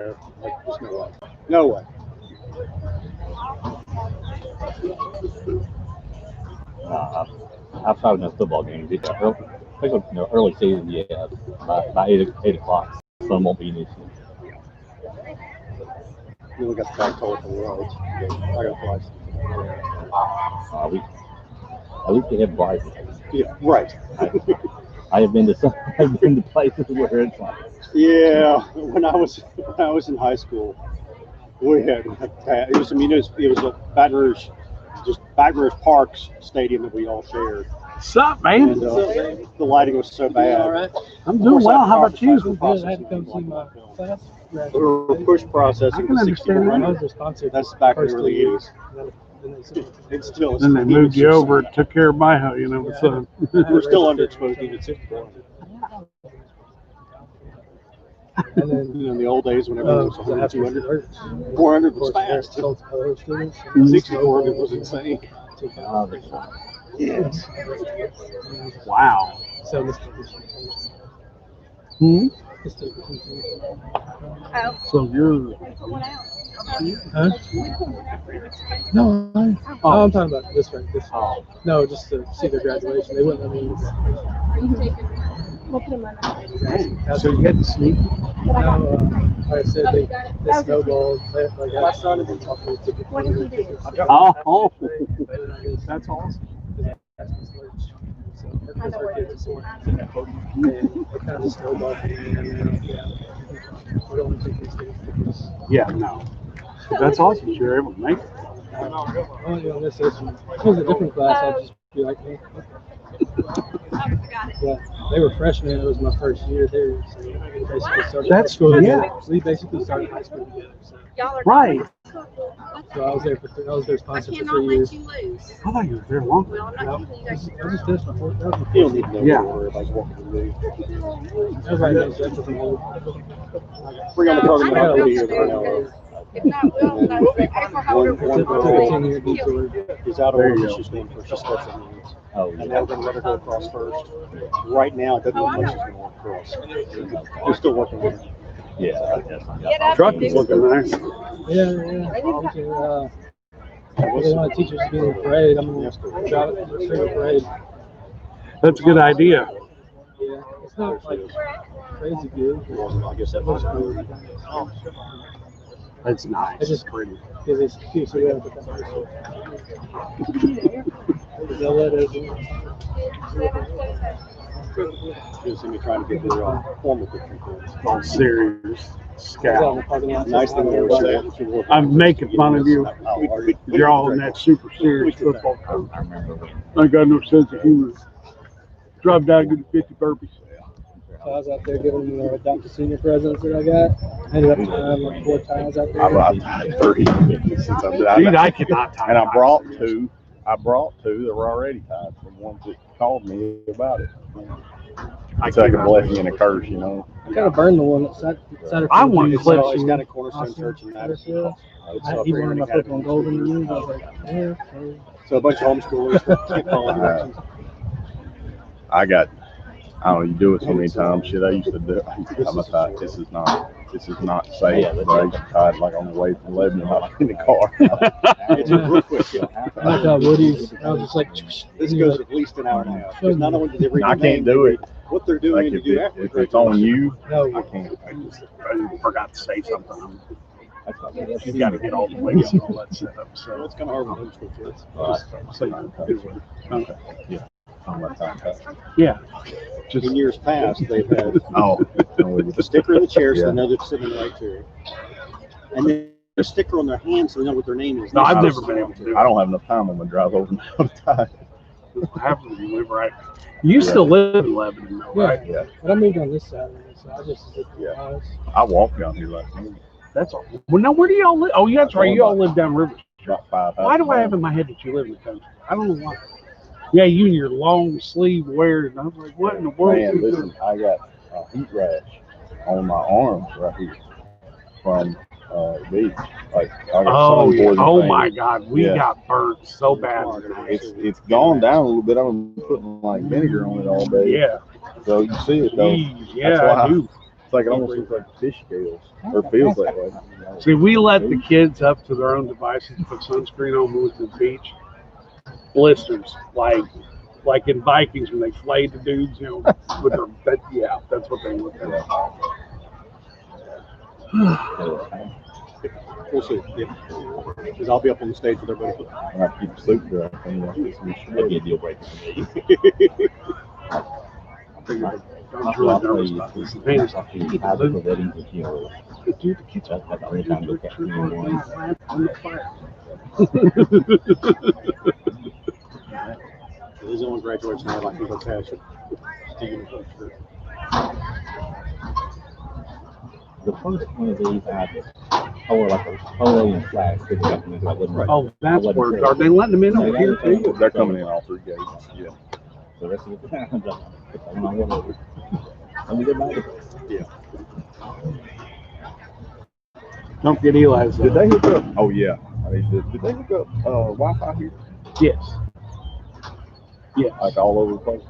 Like, there's no way. No way. I've tried enough football games. Early season, yeah, by 8 o'clock, sun won't be an issue. You only got the back toll for the roads. I got flights. At least they have Verizon. Yeah, right. I have been to places where it's like. Yeah, when I was in high school, we had it was a Baton Rouge, just Baton Rouge Parks stadium that we all shared. What's up, man? And the lighting was so bad. All right. I'm doing well. How about you? Good. I had to come see my class. We were push processing the 6100. That's back in the early 80s. It's still. Then they moved you over and took care of my house, so. We're still underexposed even at 6400. And then, in the old days, when everyone was 100, 200, 400 was fast. 6400 was insane. Yes. Wow. So So you're. Huh? No, I'm talking about this right. No, just to see their graduation. They wouldn't let me use that. So you had to sneak? No, like I said, they snowballed. Like I started to talk to Oh, that's awesome. Yeah, no. That's awesome. You're able to make it. This is a different class. I'd just be like, hey. Yeah, they were freshmen. It was my first year. They basically started high school together. We basically started high school together. So. Right. So I was their sponsor for 3 years. I thought you were there long. I just finished my fourth. You don't need to know Yeah. where everybody's walking to leave. Everybody knows that's what I'm holding. We're going to program out the video that I know of. If not, we'll know. One girl 10-year detour. is out of order. She's going for she starts at meetings. Oh, And they're going to let her go across first. Right now, it doesn't look like she's going to walk across. They're still working on it. yeah. Truck is looking nice. Yeah. They want teachers to be in the parade. I'm going to drive it for the parade. That's a good idea. Yeah, it's not like crazy good. I guess that was cool. That's nice. It's just pretty. Because it's cute, so we have to put that They'll let us in. You see me trying to get their formal picture. All serious. Scout. Nice thing they were saying. I'm making fun of you. You're all in that super serious football coach. I got no sense of humor. Drop down and get 50 burpees. So I was out there giving adopted senior presents that I got. I ended up tying like 4 ties out there. I've tied 3 since I've been Dude, I cannot tie. and I brought 2. That were already tied from ones that called me about it. It's like a blessing and a curse, I kind of burned the one that sat I want to clip He's you. got a Cornerstone Church in Madison. He wanted my flip on golden rings. I was like, yeah. So a bunch of homeschoolers that keep following directions. I don't know, you do it so many times. Shit, I used to do it. I'm a tie. This is not safe. But I used to tie it like on the way from Lebanon. I was in the car. It's real quick. I got Woody's. I was just like, This goes at least an hour and a half. Because not only did they read I the can't name, do it. what they're doing Like to if, do it, after if it's on you, no. I can't. I forgot to say something. You got to get all the way up and all that setup. So So it's kind of hard with homeschool kids. yeah. Just In years past, they've had Oh, the sticker in the chair so Yeah. they know they're sitting in the right chair. And then a sticker on their hand so they know what their name is. No, I've never been able to do I don't have enough time on my drive over now to tie. happen to live right. You still live in Lebanon, though, right? Yeah, But I moved on this side, so I just did the Yeah. house. I walked down here last night. That's all. Well, now where do y'all live? Oh, yeah, that's right. You all live down River. About 5 Why do I have in my head that you live in the country? I don't know why. Yeah, you and your long sleeve wearing. I was like, what in the world? Man, listen, I got a heat rash on my arms right here from the beach. Like, I got Oh, sun yeah. poison Oh thing. my God, we Yeah. got burnt so bad. It's gone down a little bit. I've been putting like vinegar on it all day. Yeah, So you see it though. yeah, That's why I do. It's like it almost looks like fish scales, or feels that way. See, we let the kids up to their own devices put sunscreen on when we went to the beach. Blisters, like in Vikings when they flayed the dudes, you know, with their that's what they look like. We'll see. Yeah. Because I'll be up on the stage with everybody. I have to keep the soup dry. That'd be a deal breaker for me. I'm really nervous about this. That's the only time they catch me in one. There's only graduation night. I can go cash it. The first one of these I had like a polo and flag sticking up in it. Oh, that's where are they letting them in over here too? They're coming in all 3 gates. Yeah. The rest of the time, I'm not one of them. I'm a good night. Yeah. Don't get Eli's. Did they hook up? Oh yeah. Did they hook up Wi-Fi here? Yes. Yes. Like all over the place.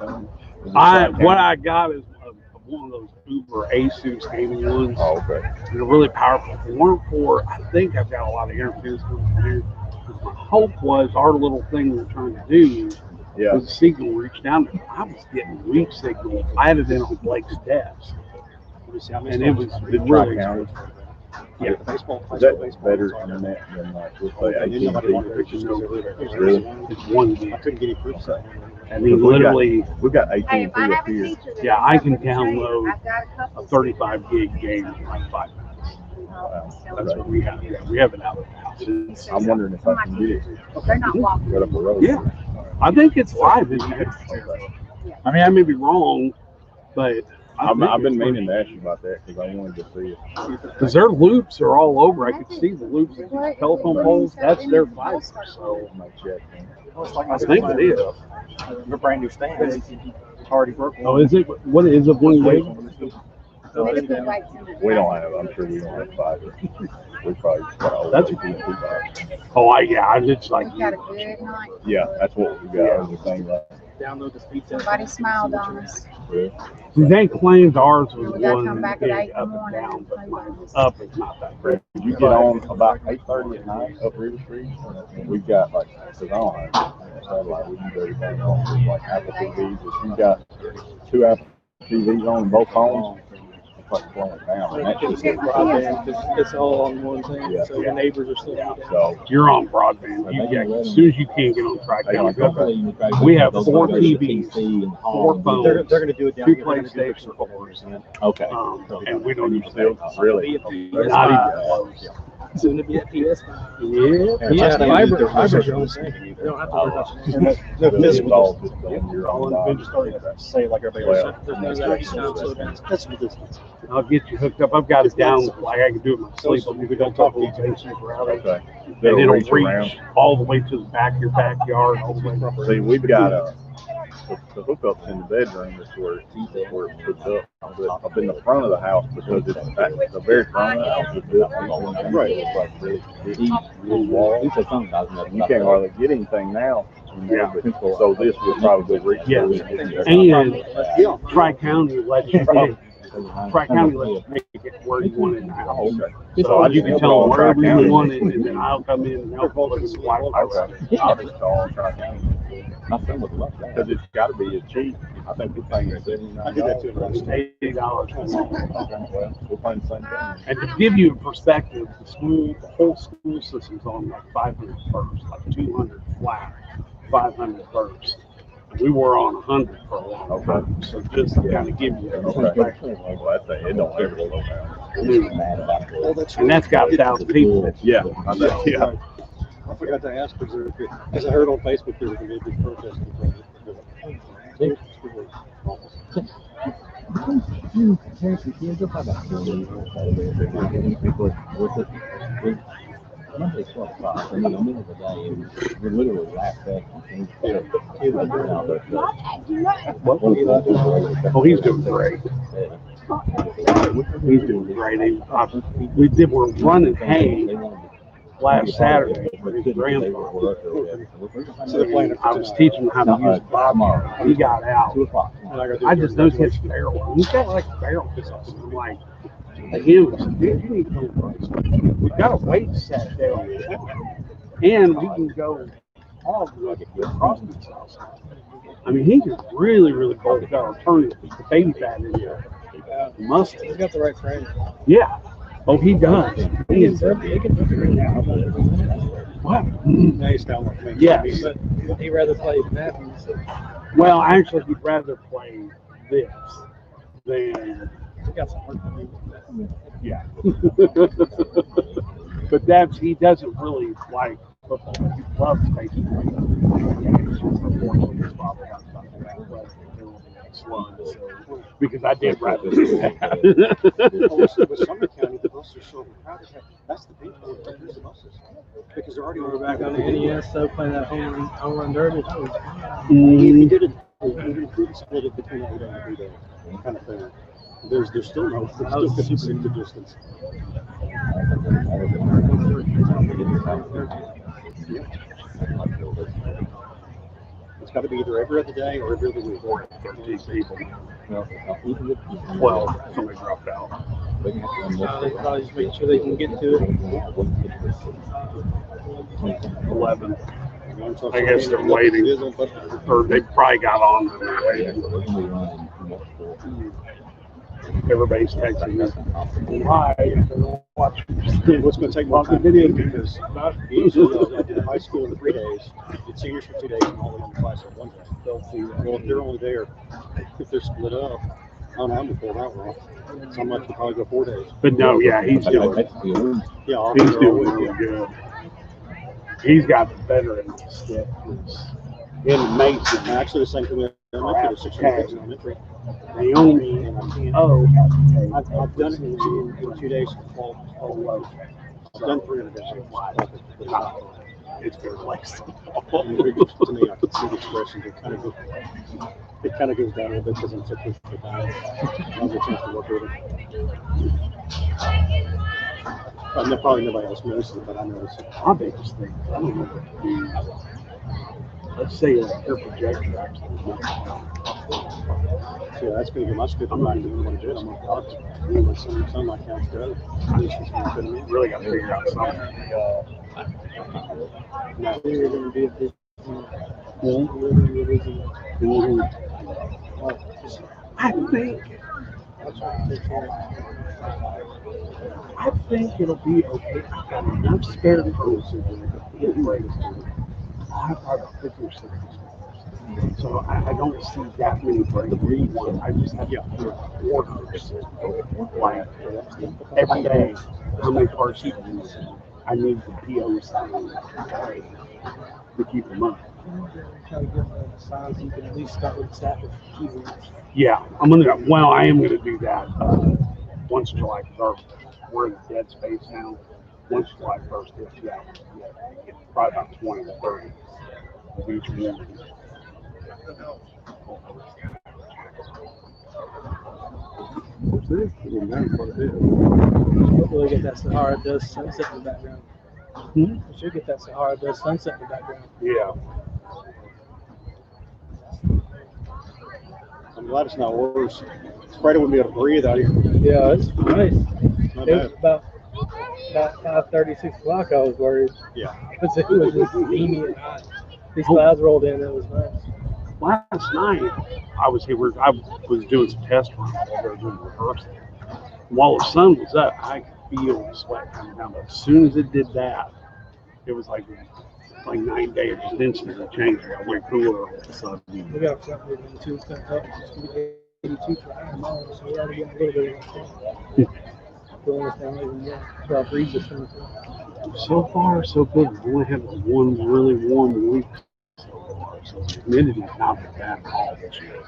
What I got is one of those Uber Asus gaming ones. Oh, okay. They're really powerful. If it weren't for, I think I've got a lot of interference coming from here. My hope was our little thing we were trying to do was the signal reach down there. I was getting weak signal. I had it in on Blake's desk. And it was really county. Yeah, baseball. Is that better internet than like we'll say AT&T? Really? It's 1 gig. I couldn't get any proof. I mean, literally, we've got AT&T Hey, if I up have a here. teacher that yeah, I can wants to trade, download I've got a couple a 35 gig game in like 5 minutes. That's what we have. Yeah, we have it out of the house. I'm wondering if I can get it They're not walking. right up the road. Yeah. I think it's live in there. I mean, I may be wrong, but I've been meaning to ask you about that because I wanted to see it. because their loops are all over. I could see the loops of the telephone poles. That's their fiber. So I might check. I think it is. Your brand new stand. It's already broken. Oh, is it? What is it? 1 gig? We don't have. I'm sure we don't have fiber. We probably got all That's- AT&T fiber. Oh, I just like. We've got a good night. Yeah, that's what we got. Everything right. Download the speed test. Somebody smiled on us. They claimed ours was We gotta 1 come back at gig 8 in up the and morning down, and but play mine with us. up is not that great. Did you get on about 8:30 at night up River Street? We've got like, because I don't have satellite. We use everything on like Apple TVs. If you got 2 Apple TVs on both phones, it's like blowing down. And that just gets Broadband, it's all on one thing, Yeah. so the neighbors are still together. so. You're on broadband. As soon as you can get on Tri-County, we have 4 TVs, 4 phones, They're going to do it down 2 here. They're gonna do it PlayStation for 4s, Okay. and we don't use Still, that. really? Not even close. Soon to be at PS5. Yeah. Yeah, fiber's your own There's thing. You don't have to Oh, worry about no It's physical. all just on your All own individuals body. started say like everybody else. There's no that sound so down. That's the distance. I'll get you hooked up. I've got it down like I can do it in my sleep. I'll give it a couple of days super out. Okay. And it'll Reach around. reach all the way to the back of your backyard, all the way up. See, we've got the hookups in the bedroom is where it's hooked up. But up in the front of the house because it's at the very front of the house is built on Right. It's like really wall. He said something about that. You can't hardly get anything now. Yeah. So this will probably reach. Yeah. through And Tri-County lets you Tri-County lets you make it where you want it in the house. Okay. So you can tell them wherever you want it, and then I'll come in and help look at the Wi-Fi. Okay. I'll just call and try to. My son would love that. Because it's got to be a cheap. I think we're paying $79. I did that too. $80. Well, we're paying the same thing. And to give you a perspective, the whole school system's on like 500 first, like 200 flat, 500 first. We were on 100 for a long time, so just to kind of give you a perspective. Well, that's it. It don't ever slow down. And that's got 1,000 people. Yeah. I know. Yeah. I forgot to ask because I heard on Facebook there was going to be a big protest. Monday, 12 o'clock, in the middle of the day, and we're literally last second. Oh, he's doing great. He's doing great. We're running hay last Saturday for his grandfather. I was teaching him how to use a bobber. He got out. I just noticed his barrel. He's got like a barrel. I'm like, Again, you need to go to Christ. We've got a weight set down, and we can go all the way across this house. I mean, he just really, really bulked out, turning the baby fat into muscle. He's got the right frame. Yeah. Oh, he does. He is. He can put it right now. Wow. Nice down with me. Yes. But he'd rather play Matthews. Well, actually, he'd rather play this than. He got some work to do. Yeah. But he doesn't really like football. He loves baseball. Unfortunately, his father got something about slugs, so because I did rather do that. With Sumner County, the buses are so crowded. That's the big one. Here's the buses because they're already We're back on the NES, so playing that home run derby. That was He did it. He split it between 8 and 3 days, kind of thing. There's still no. There's still 56 the distance. Yeah. It's got to be either every other day or every other week. 13 people. Well, 12. Somebody dropped out. they can have they probably just making sure they can get to it. 11. I guess they're waiting. Or they probably got on and they're waiting. Everybody's texting me. Why? What's going to take more time video because usually in high school in 3 days, it's seniors for 2 days and all the other class in 1 day. They'll see. Well, if they're only there, if they're split up, I don't know how many pull that one. Some might probably go 4 days. But no, yeah, he's doing Yeah, He's doing really good. He's got the veteran stick. In Mason, Actually, the same thing with elementary. There's 6 kids in elementary. Naomi, oh, I've done it in 2 days. I've done 300 days. it's very flexible. To me, I can see the expressions. It kind of goes down a little bit because I'm so close to the time. I don't get a chance to work with it. Probably nobody else notices it, but I notice it. My biggest thing, I don't know what to do. Let's say like your projector actually. So yeah, that's going to be my script. I'm not even going to do it. I'm going to talk to you. Some of my accounts go. Really got to figure out something. No. We're going to be a bit. I think it'll be okay. I've got enough spare Cruz to get ready. I have about 50 or 60 spares. So I don't see that many breaks. I just have to put orders. Like every day, how many parts you use. I need the POs to keep them up. Try to get the size you can at least start with the stack of keyboards. Yeah, I am gonna do that once July 1st. We're in the dead space now. Once July 1st hits, probably about 20 to 30 of each one. Hopefully get that Sahara Dust sunset in the background. We should get that Sahara Dust sunset in the background. Yeah. I'm glad it's not worse. It's afraid I wouldn't be able to breathe out here. Yeah, it's nice. Not It was bad. about 5:30, 6 o'clock. I was worried Yeah. because it was just steamy and hot. These clouds rolled in. It was nice. Last night I was here. I was doing some test runs while they were doing rehearsal. While the sun was up, I could feel the sweat coming down. But as soon as it did that, it was like 9 days. Just instantly changed. It got way cooler all of a sudden. We got a front rig in too. It's going to help. It's going to be 82 for iron tomorrow, so we're already getting a little bit of that. Going us down even more. So I'll breathe this one. So far, so good. We only had one really warm week so far. So the humidity has not been bad at all this year.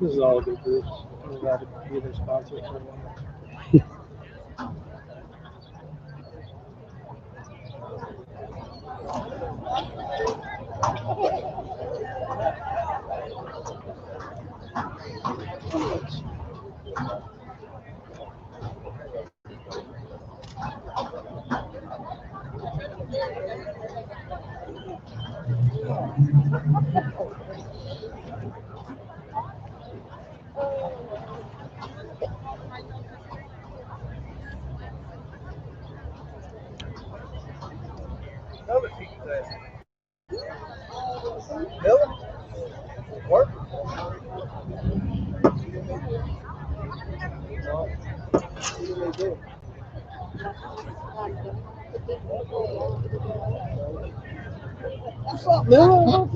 This is all good groups. I'm glad to be their sponsor for one. What's up,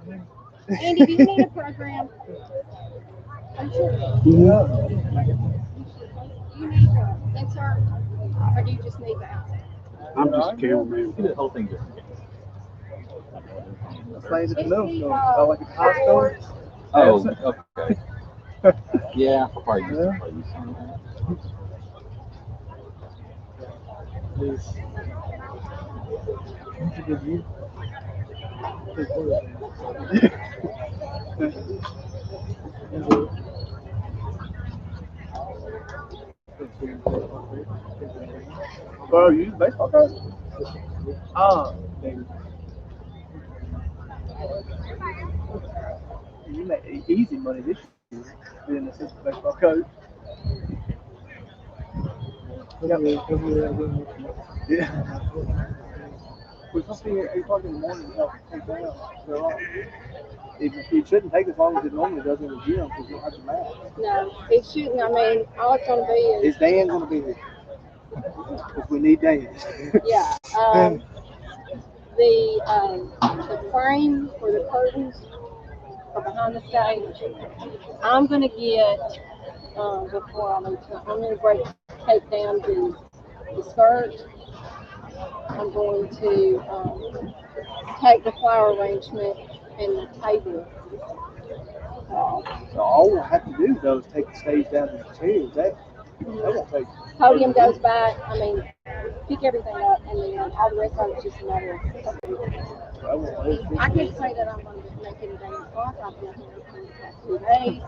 man? Andy, do you need a program? I'm sure. Do you need to insert, or do you just need that? I'm just a cameraman. The whole thing just. It's the, like a high school. Oh, okay. Yeah, I'll probably use some of that. Bro, you use baseball cards? You make easy money this year being an assistant baseball coach. Yeah. We're supposed to be here at 8 o'clock in the morning to help take down. They're off. It shouldn't take as long as it normally does in the gym because you don't have to math. no, it shouldn't. I mean, all it's going to be Is Dan going to be here? Because we need Dan. yeah. The frame for the curtains for behind the stage, I'm going to get, before I leave, I'm going to take down the skirt. I'm going to take the flower arrangement and the table. So all we'll have to do though is take the stage down to the chairs. That won't take. Podium goes back. I mean, pick everything up, and then all the rest of it's just a matter of. I can't say that I'm going to make anything o'clock. I've been here for the past 2 days.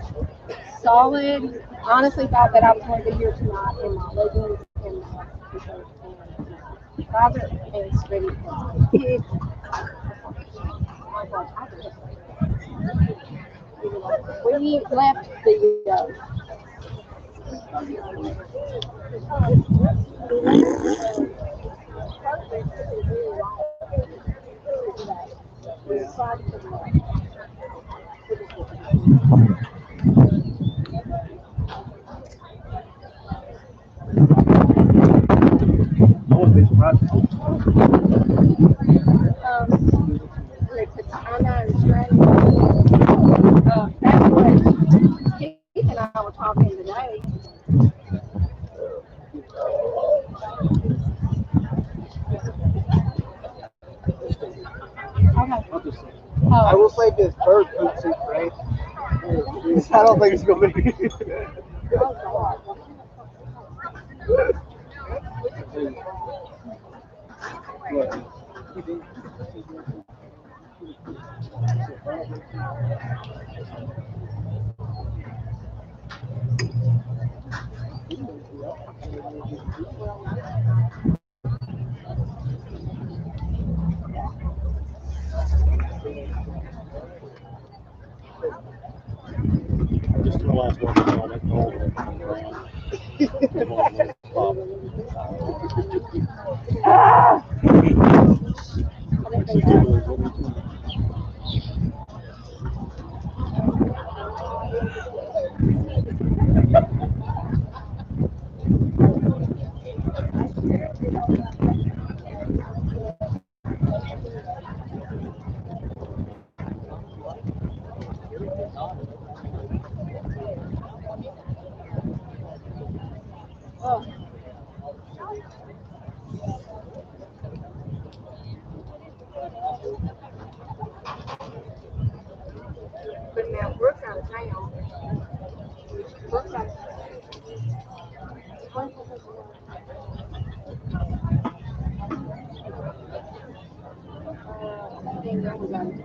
Solid. Honestly, thought that I was going to be here tonight in my leggings and my t-shirt and private, and it's ready for the kids. I was like, I could. We left the. I wouldn't be surprised. They put iron string. That's what Keith and I were talking today. I will say this: third food soup for Andy. I don't think it's gonna be. Just the last one on that gold on the ground. But now Brooke's out of town. Brooke's out of town. Danielle was out of town.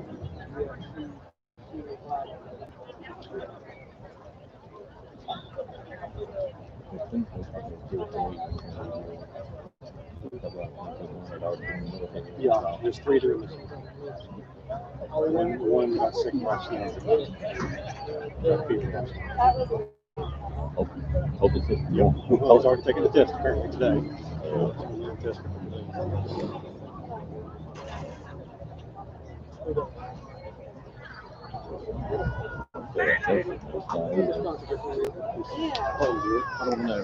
Yeah, there's 3 there. One got sick last night. Hope it's just, Yeah, I was already taking the test apparently today. Test. I don't know.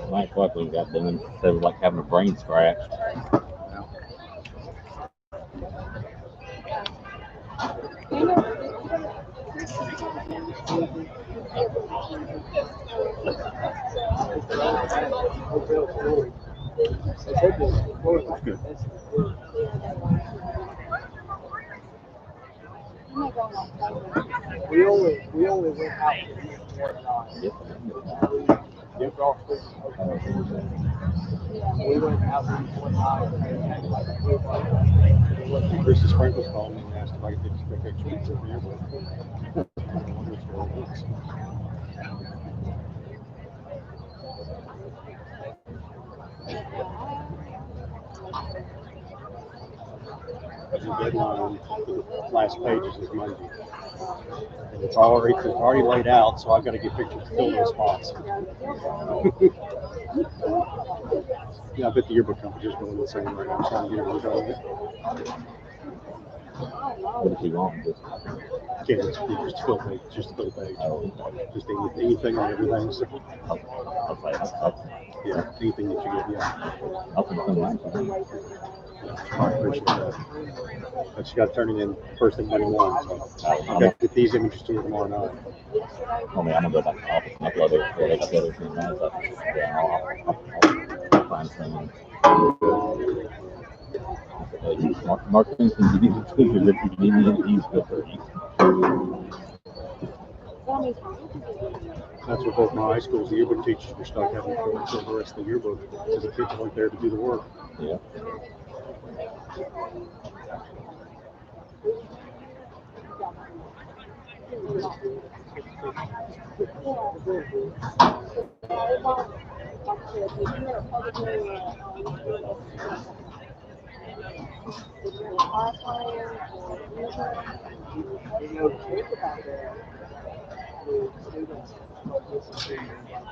My ex-wife when got done said it was like having a brain scratched. We only went out to eat one night. Yep. We went out to eat one night. Chris's Sprinkles called me and asked if I could take extra pizza for your birthday. The deadline for the last pages is Monday. And it's already laid out, so I've got to get pictures to fill those spots. Yeah, I bet the yearbook company's going insane right now, trying to get everyone done. What if you want? Just Just fill the page, just fill the page. Just anything on everything. So, yeah, anything that you get, yeah. I appreciate that. But you got to turn it in first thing Monday morning. So I've got to get these images to you tomorrow night. I mean, I'm gonna go back to the office and upload everything now. So yeah, I'll find someone. Mark Simpson, you need to figure that you need to use the 30. That's what both my high schools, the yearbook teachers were stuck having to fill the rest of the yearbook because the kids weren't there to do the work. Yeah.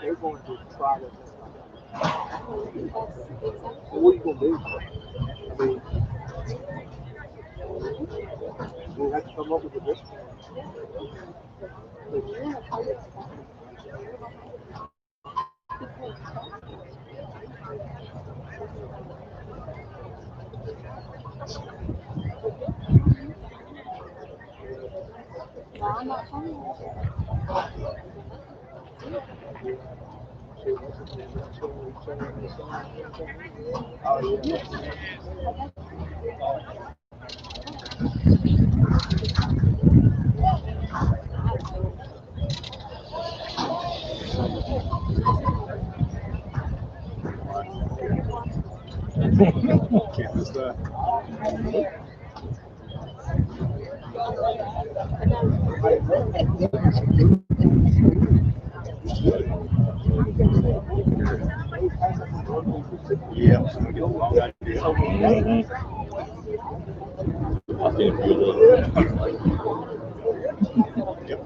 They're going to try to. What are you going to do? I mean, we'll have to come up with a discipline. Can't miss that. Yeah, so we get a long idea. I'll see if you Yep.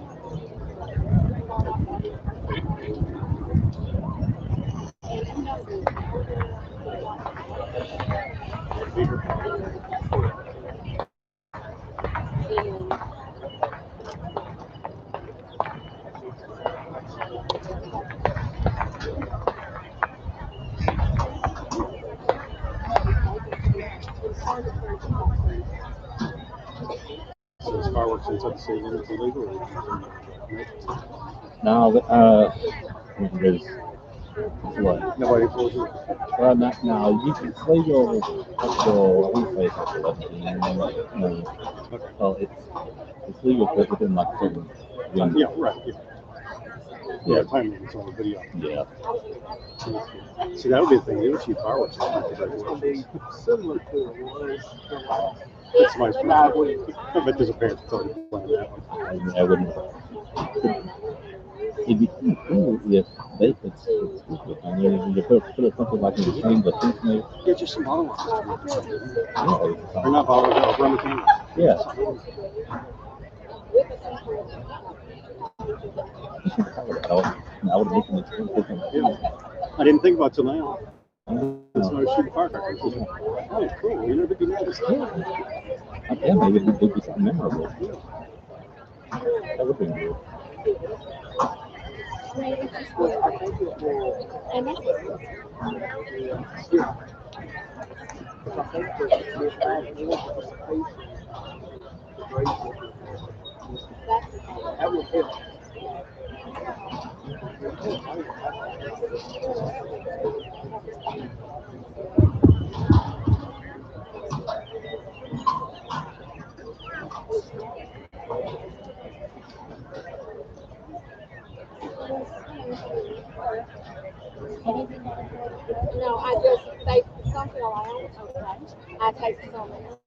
So as fireworks inside the city limits illegal? No, there's what? Nobody enforces it. Well, not now. It's legal up till I think it's up to 11. No. Well, it's legal within like certain windows. Yeah, right. Yeah, time limits on the video. Yeah. See, that would be the thing. They would shoot fireworks. It's going to be similar to what it was the last That's my 5 weeks. I bet there's a parent that's already playing that one. I wouldn't. It'd be kind of cool if they could stupid. I mean, you put something like in the chain, but maybe. Yeah, just some bottle lines. Yeah. Or not bottle lines, rubber candles. Yeah. I would have been I didn't think about it till now. That's why I was shooting firecrackers. Oh, cool. You know, it'd be nice. Yeah, maybe it'd be something memorable. That would be good. I mean, it's just weird. I think it will. And that's Yeah. Because I think that we'll have more participation to raise it. that's That would help. no, I just they something allowed. Okay, I take some. Okay,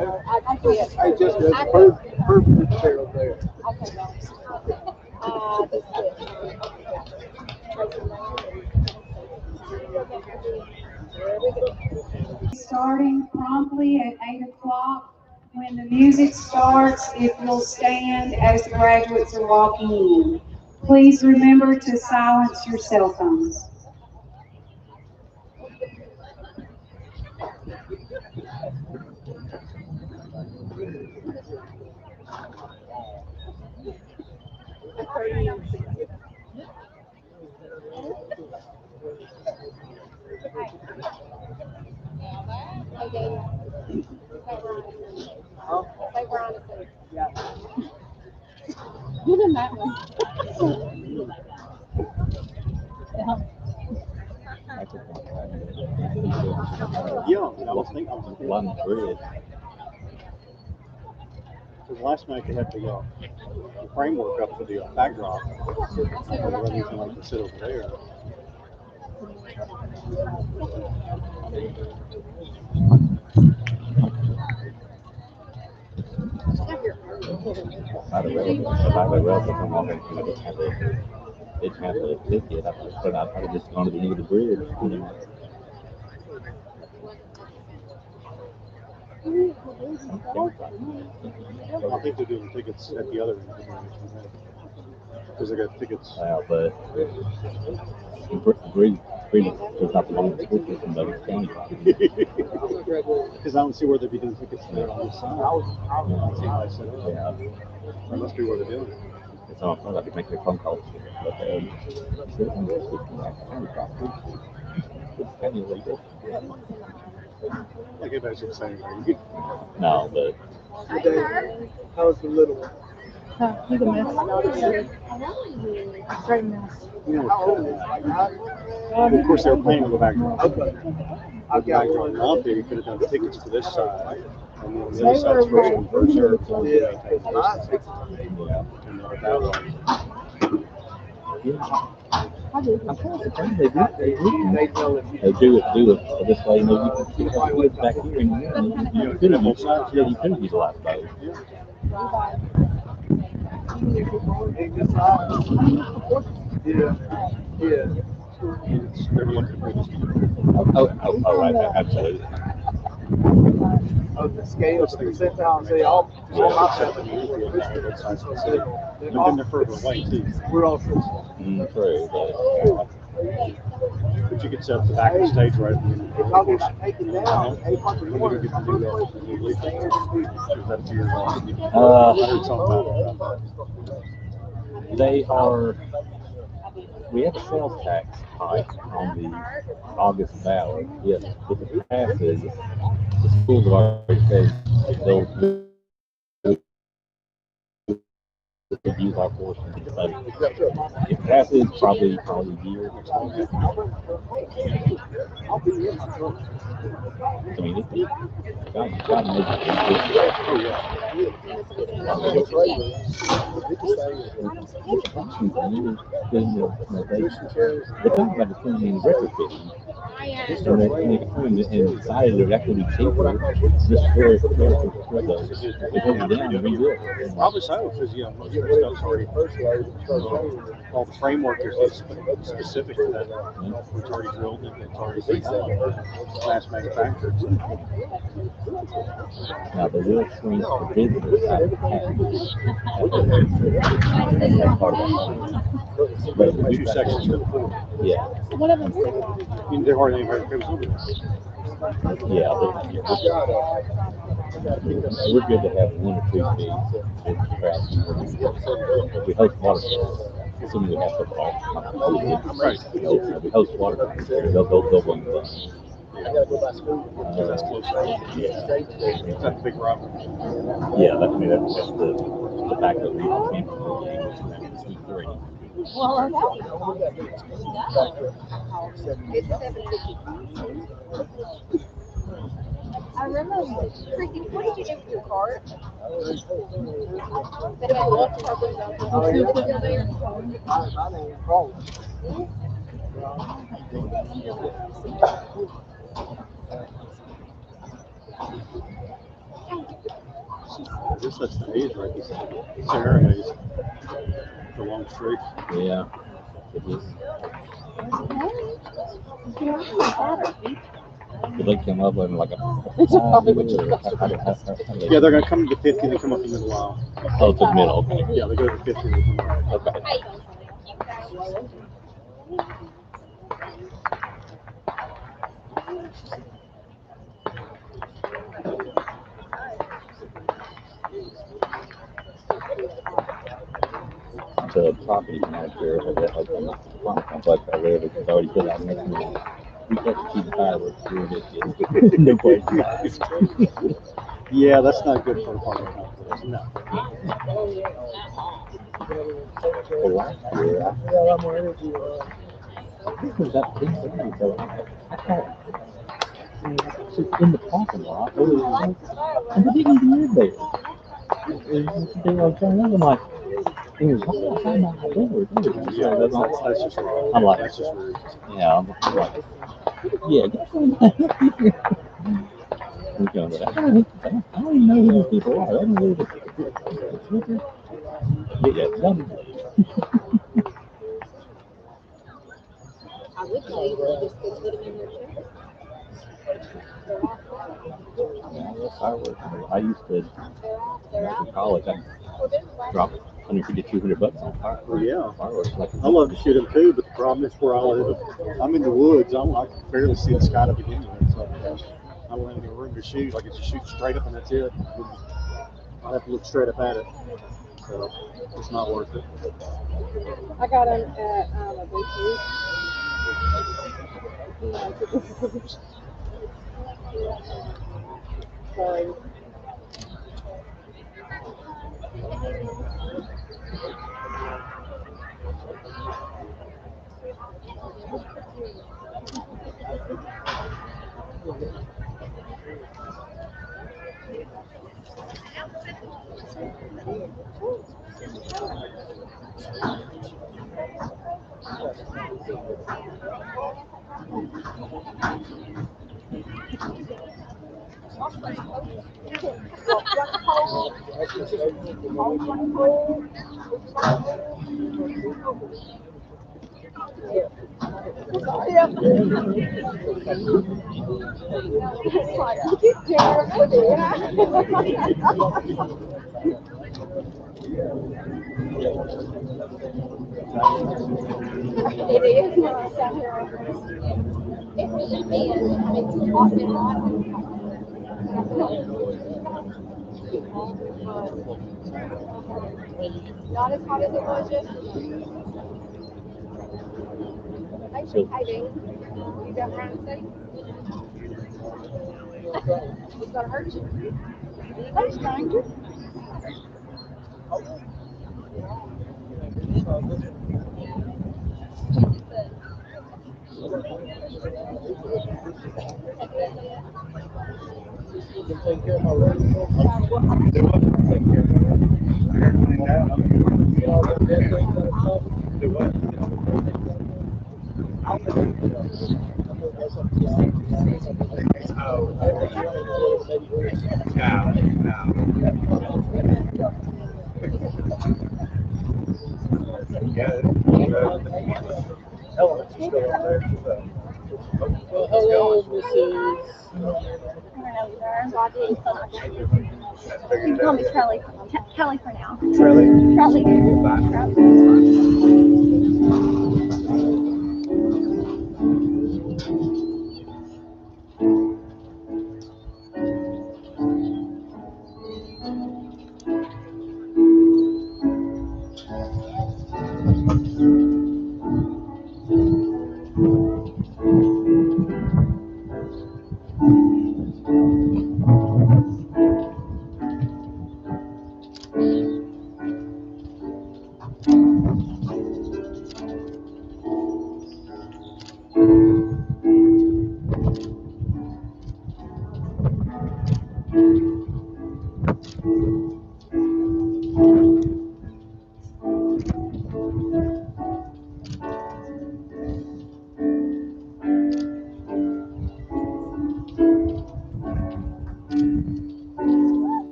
and I quit. I just I heard quit. perfect chair over there. Okay, guys. Just quit. There we go. Starting promptly at 8 o'clock. When the music starts, if you'll stand as the graduates are walking in. Please remember to silence your cell phones. Hey, Daniel. Say Brian is there. Give him that one. Yeah, and I was thinking, One bridge. because last night they had the framework up for the backdrop. And everything like to sit over there. By the way, I'm walking through it. They have a ticket. But I thought it just gone to the end of the bridge. I think they're doing tickets at the other end of the bridge. Because they got tickets. But bridge is not the one that's tickets in the county. Because I don't see where they'd be doing tickets there on this side. I don't see how I set it up. Yeah. That must be where they're doing it. It's all fun. I'd be making a phone call. But it's kind of illegal. Like everybody's the same way. No, but How's the little one? He's a mess. Straight mess. You know, How old is and of course, they were playing with the backdrop. Okay. I've got Backdrop one. not there, you could have done tickets to this side. And then the other side's first come, first served. So you Yeah. maintain this side. And then that way. I'm trying to think they They tell us They do it this way. You know, you can see how it goes back here, and you could have used the last boat. take this out. Yeah. Yeah. Never looked at previous. Right, absolutely. Of the scales, the percentile, say all my Except family. when you feel that it's not specific. They've been there further away too. We're all Christian. True, But you could set up the back of the stage right. If I was taken down, 801, You get to do that when you leave. Is that a few years old? but I heard something about that. they are. We have a sales tax hike on the August ballot. Yes, if it passes, the schools have already said they'll use our portion. So if it passes, probably a year. I mean, it's got to make They're talking about the putting in retrofitting. And decided it would actually be cheaper just for the go down and redo it. Probably so, because most of the stuff's already all the framework is specific to that. It's already drilled and it's already mass manufactured. Now the real swing for business side of the package. That's part of that. But The two sections to the pool. yeah, I mean, they're hardly anybody that comes over there. yeah. We're good to have 1 or 2 days in trash. If we host water sports, assuming we have football, Right. if we host water sports, they'll bring the bus. That's close. Yeah. That's a big problem. Yeah, that's the fact that we can't E3. Well, it's 750. I remember freaking, what did you do with your card? They had lots of cardboard out there. Oh, you put it there? I guess that's the age, right? It's Serenades. The long streak. Yeah, it is. Did they come up and like a? Yeah, they're gonna come to 50 and they come up in the middle aisle. Oh, to the middle. Okay. Yeah, they go to 50 and they come up. Okay. The property manager of the apartment complex I live in has already put out next month. We have to keep fireworks during this year. No question. Yeah, that's not good for a apartment complex. No. Well, last year, I had a lot more energy. This was at 10:30, so I thought she's in the parking lot. I didn't even live there. I'm like, it was right outside my door. Yeah, that's just wrong. I'm like, That's just rude. yeah, I'm like, yeah, get some down here. I don't even know who these people are. I don't know who this is. Yeah, I would tell you that just put them in your chair. I used to, in college, I dropped $150, $200 on fireworks. Yeah. Fireworks. I love to shoot them too, but the problem is where I live. I'm in the woods. I can barely see the sky to begin with. So I don't have any room to shoot. I can just shoot straight up and that's it. I have to look straight up at it. So it's not worth it. I got them at a bakery. Sorry. It is nice out here. It really is. I mean, it's hot and hot. Not as hot as it was yesterday. Thanks for hiding. You got around safe? It's gonna hurt you. Hey, stranger. You can take care of my road. Do what? Take care of my road. Get all the dead things out of stuff. Do what? Well, hello, Mrs. You can call me Kelly. Kelly for now. Charlie.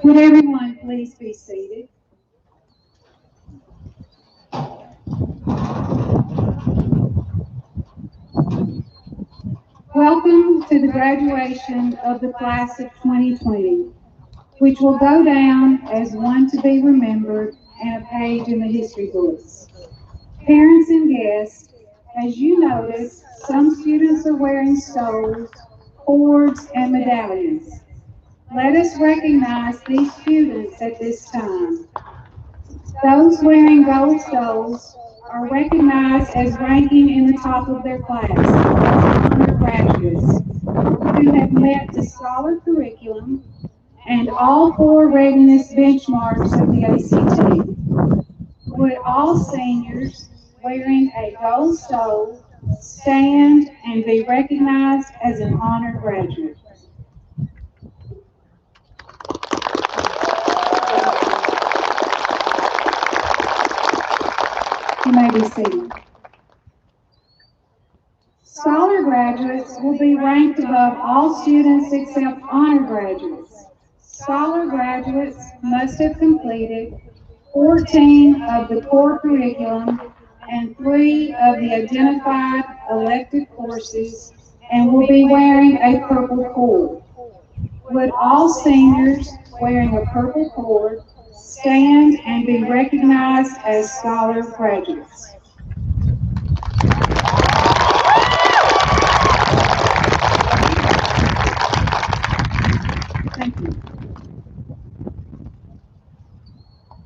Would everyone please be seated? Welcome to the graduation of the class of 2020, which will go down as one to be remembered and a page in the history books. Parents and guests, as you notice, some students are wearing stoles, cords, and medallions. Let us recognize these students at this time. Those wearing gold stoles are recognized as ranking in the top of their class as undergraduates who have met the scholar curriculum and all 4 readiness benchmarks of the ACT. Would all seniors wearing a gold stole stand and be recognized as an honored graduate? You may be seated. Scholar graduates will be ranked above all students except honor graduates. Scholar graduates must have completed 14 of the core curriculum and 3 of the identified elective courses and will be wearing a purple cord. Would all seniors wearing a purple cord stand and be recognized as scholar graduates? Thank you.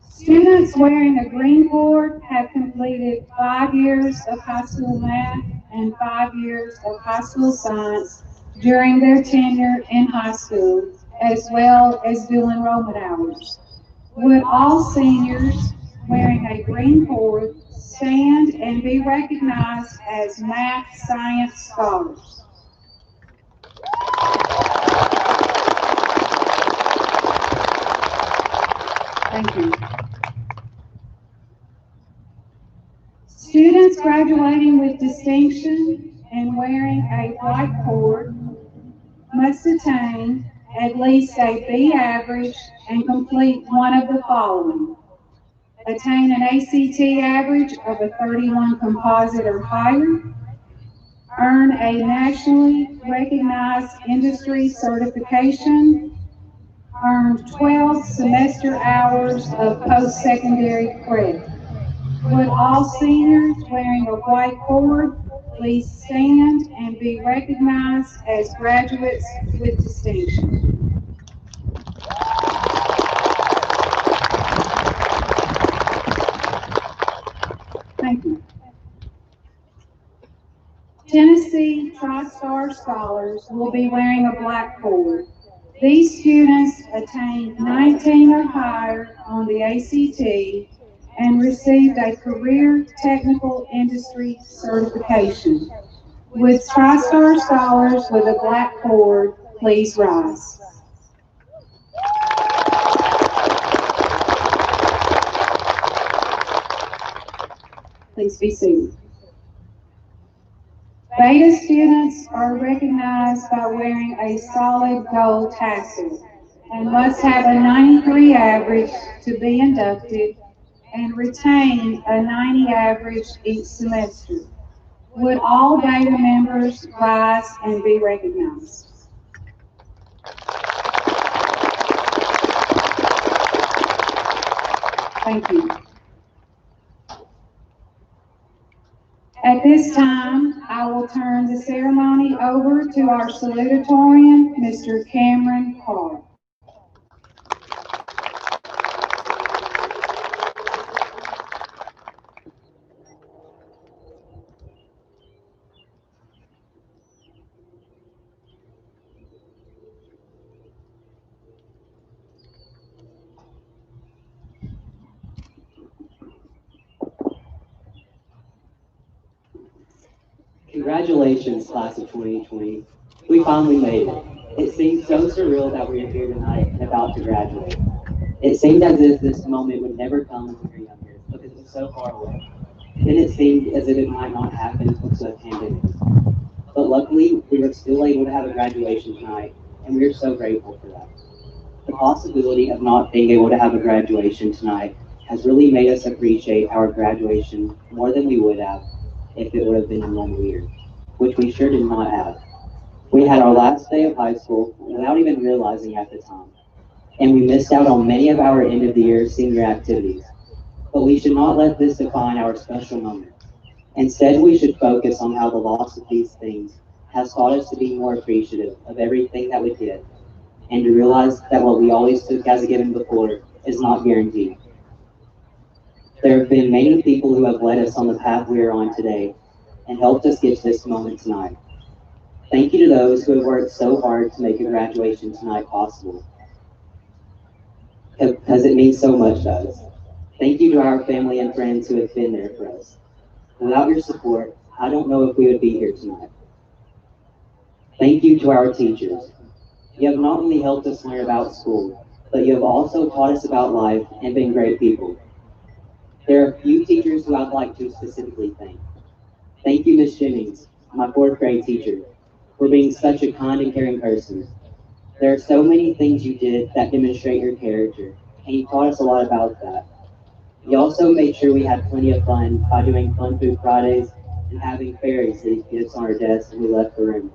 Students wearing a green cord have completed 5 years of high school math and 5 years of high school science during their tenure in high school, as well as dual enrollment hours. Would all seniors wearing a green cord stand and be recognized as math science scholars? Thank you. Students graduating with distinction and wearing white cord must attain at least a B average and complete one of the following. Attain an ACT average of a 31 composite or higher, earn a nationally recognized industry certification, earned 12 semester hours of post-secondary credit. Would all seniors wearing a white cord please stand and be recognized as graduates with distinction? Thank you. Tennessee TriStar Scholars will be wearing a black cord. These students attained 19 or higher on the ACT and received a career technical industry certification. Would TriStar Scholars with a black cord please rise? Please be seated. Beta students are recognized by wearing a solid gold tassel and must have a 93 average to be inducted and retain a 90 average each semester. Would all Beta members rise and be recognized? Thank you. At this time, I will turn the ceremony over to our salutatorian, Mr. Cameron Carr. Congratulations, class of 2020. We finally made it. It seems so surreal that we're here tonight and about to graduate. It seemed as if this moment would never come when we were younger because it was so far away. Then it seemed as if it might not happen because of the pandemic. But luckily, we were still able to have a graduation tonight, and we are so grateful for that. The possibility of not being able to have a graduation tonight has really made us appreciate our graduation more than we would have if it would have been a normal year, which we sure did not have. We had our last day of high school without even realizing at the time, and we missed out on many of our end of the year senior activities. But we should not let this define our special moment. Instead, we should focus on how the loss of these things has taught us to be more appreciative of everything that we did, and to realize that what we always took as a given before is not guaranteed. There have been many people who have led us on the path we are on today and helped us get to this moment tonight. Thank you to those who have worked so hard to make a graduation tonight possible, because it means so much to us. Thank you to our family and friends who have been there for us. Without your support, I don't know if we would be here tonight. Thank you to our teachers. You have not only helped us learn about school, but you have also taught us about life and been great people. There are a few teachers who I'd like to specifically thank. Thank you, Ms. Jennings, my 4th grade teacher, for being such a kind and caring person. There are so many things you did that demonstrate your character, and you taught us a lot about that. You also made sure we had plenty of fun by doing Fun Food Fridays and having fairies leave gifts on our desks when we left the room.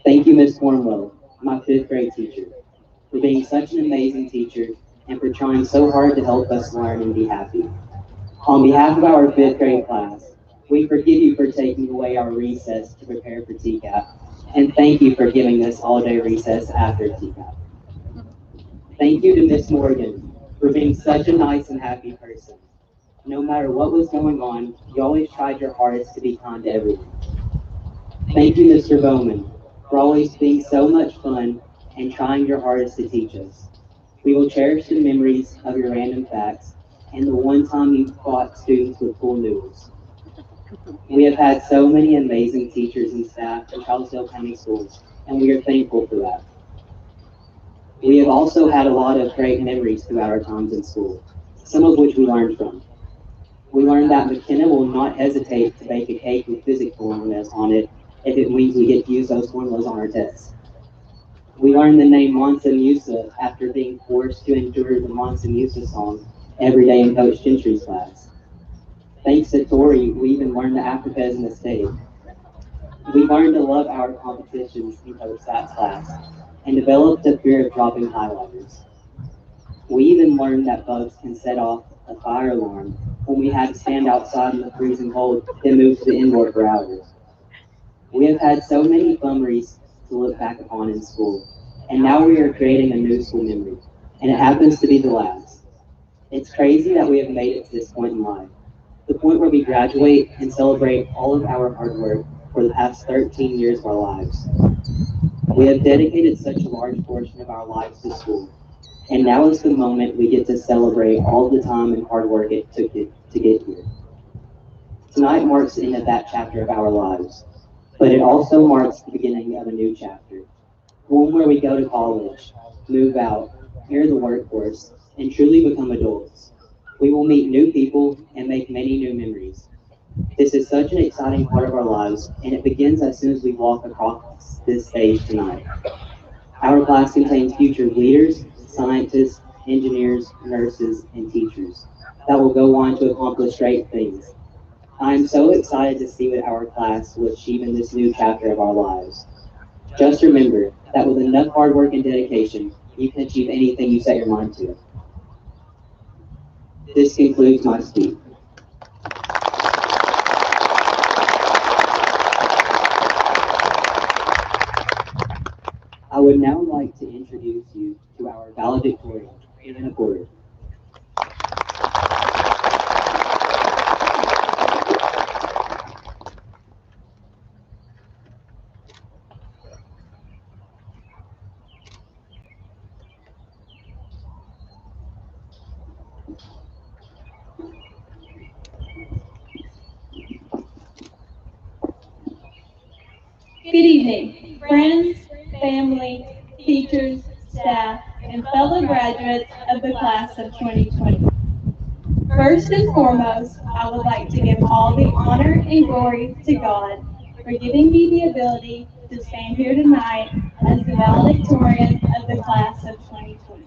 Thank you, Ms. Cornwell, my 5th grade teacher, for being such an amazing teacher and for trying so hard to help us learn and be happy. On behalf of our 5th grade class, we forgive you for taking away our recess to prepare for TCAP, and thank you for giving us all-day recess after TCAP. Thank you to Miss Morgan for being such a nice and happy person. No matter what was going on, you always tried your hardest to be kind to everyone. Thank you, Mr. Bowman, for always being so much fun and trying your hardest to teach us. We will cherish the memories of your random facts and the one time you taught students with full noodles. We have had so many amazing teachers and staff in Charlottesville County Schools, and we are thankful for that. We have also had a lot of great memories throughout our times in school, some of which we learned from. We learned that McKenna will not hesitate to bake a cake with physics formulas on it if it means we get to use those formulas on our tests. We learned the name Mansa Musa after being forced to endure the Mansa Musa song every day in Coach Gentry's class. Thanks to Tori, we even learned the Africa is a mistake. We learned to love our competitions in Coach Sat's class and developed a fear of dropping highlighters. We even learned that bugs can set off a fire alarm when we had to stand outside in the freezing cold and move to the indoor for hours. We have had so many fun memories to look back upon in school, and now we are creating a new school memory, and it happens to be the last. It's crazy that we have made it to this point in life, the point where we graduate and celebrate all of our hard work for the past 13 years of our lives. We have dedicated such a large portion of our lives to school, and now is the moment we get to celebrate all the time and hard work it took to get here. Tonight marks the end of that chapter of our lives, but it also marks the beginning of a new chapter, one where we go to college, move out, enter the workforce, and truly become adults. We will meet new people and make many new memories. This is such an exciting part of our lives, and it begins as soon as we walk across this stage tonight. Our class contains future leaders, scientists, engineers, nurses, and teachers that will go on to accomplish great things. I am so excited to see what our class will achieve in this new chapter of our lives. Just remember that with enough hard work and dedication, you can achieve anything you set your mind to. This concludes my speech. I would now like to introduce you to our valedictorian, Anna Porter. Good evening, friends, family, teachers, staff, and fellow graduates of the class of 2020. First and foremost, I would like to give all the honor and glory to God for giving me the ability to stand here tonight as the valedictorian of the class of 2020.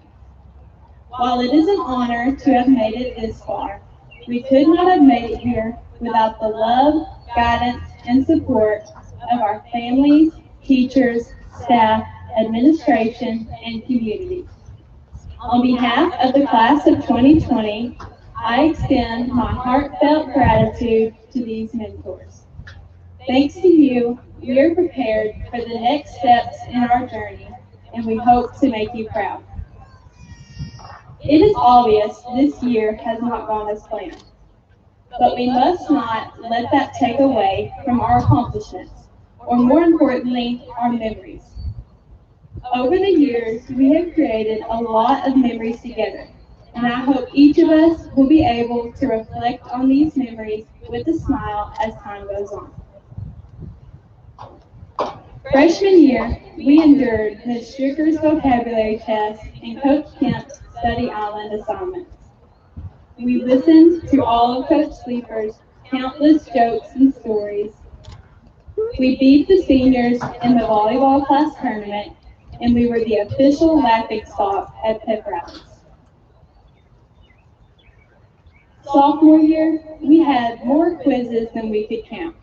While it is an honor to have made it this far, we could not have made it here without the love, guidance, and support of our families, teachers, staff, administration, and community. On behalf of the class of 2020, I extend my heartfelt gratitude to these mentors. Thanks to you, we are prepared for the next steps in our journey, and we hope to make you proud. It is obvious this year has not gone as planned, but we must not let that take away from our accomplishments, or more importantly, our memories. Over the years, we have created a lot of memories together, and I hope each of us will be able to reflect on these memories with a smile as time goes on. Freshman year, we endured Ms. Stricker's vocabulary test and Coach Kemp's study island assignments. We listened to all of Coach Sleeper's countless jokes and stories. We beat the seniors in the volleyball class tournament, and we were the official laughing stock at pep rallies. Sophomore year, we had more quizzes than we could count.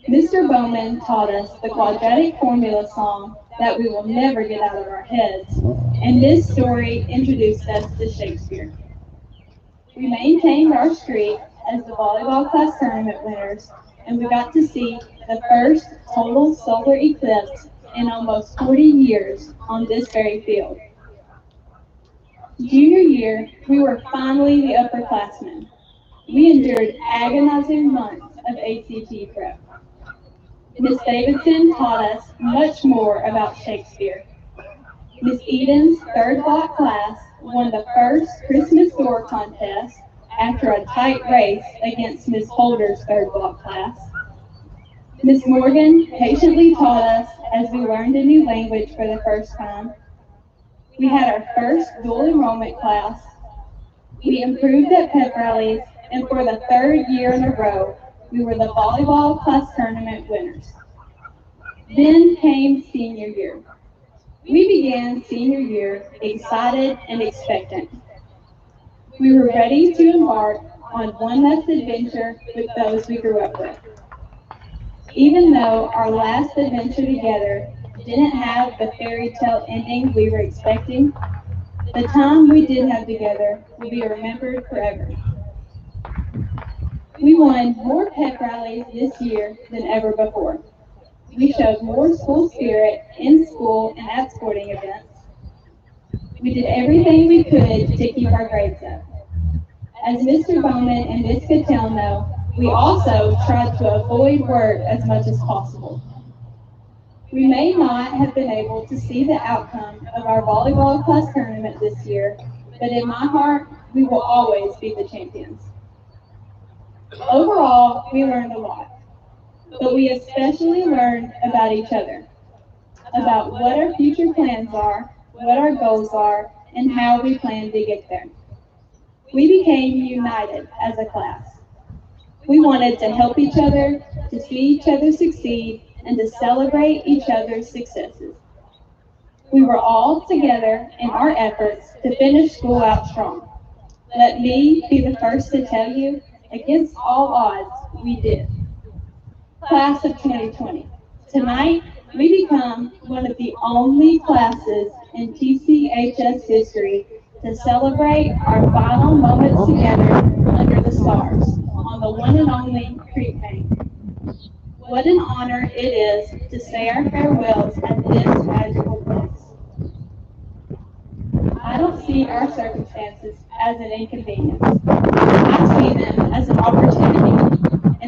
Mr. Bowman taught us the quadratic formula song that we will never get out of our heads, and this story introduced us to Shakespeare. We maintained our streak as the volleyball class tournament winners, and we got to see the first total solar eclipse in almost 40 years on this very field. Junior year, we were finally the upperclassmen. We endured agonizing months of ACT prep. Miss Davidson taught us much more about Shakespeare. Miss Eden's third block class won the first Christmas door contest after a tight race against Miss Holder's third block class. Miss Morgan patiently taught us as we learned a new language for the first time. We had our first dual enrollment class. We improved at pep rallies, and for the third year in a row, we were the volleyball class tournament winners. Then came senior year. We began senior year excited and expectant. We were ready to embark on one last adventure with those we grew up with. Even though our last adventure together didn't have the fairy tale ending we were expecting, the time we did have together will be remembered forever. We won more pep rallies this year than ever before. We showed more school spirit in school and at sporting events. We did everything we could to keep our grades up. As Mr. Bowman and Ms. Cattell know, we also tried to avoid work as much as possible. We may not have been able to see the outcome of our volleyball class tournament this year, but in my heart, we will always be the champions. Overall, we learned a lot, but we especially learned about each other, about what our future plans are, what our goals are, and how we plan to get there. We became united as a class. We wanted to help each other, to see each other succeed, and to celebrate each other's successes. We were all together in our efforts to finish school out strong. Let me be the first to tell you, against all odds, we did. Class of 2020. Tonight, we become one of the only classes in TCHS history to celebrate our final moments together under the stars on the one and only Creek Bank. What an honor it is to say our farewells at this magical place. I don't see our circumstances as an inconvenience. I see them as an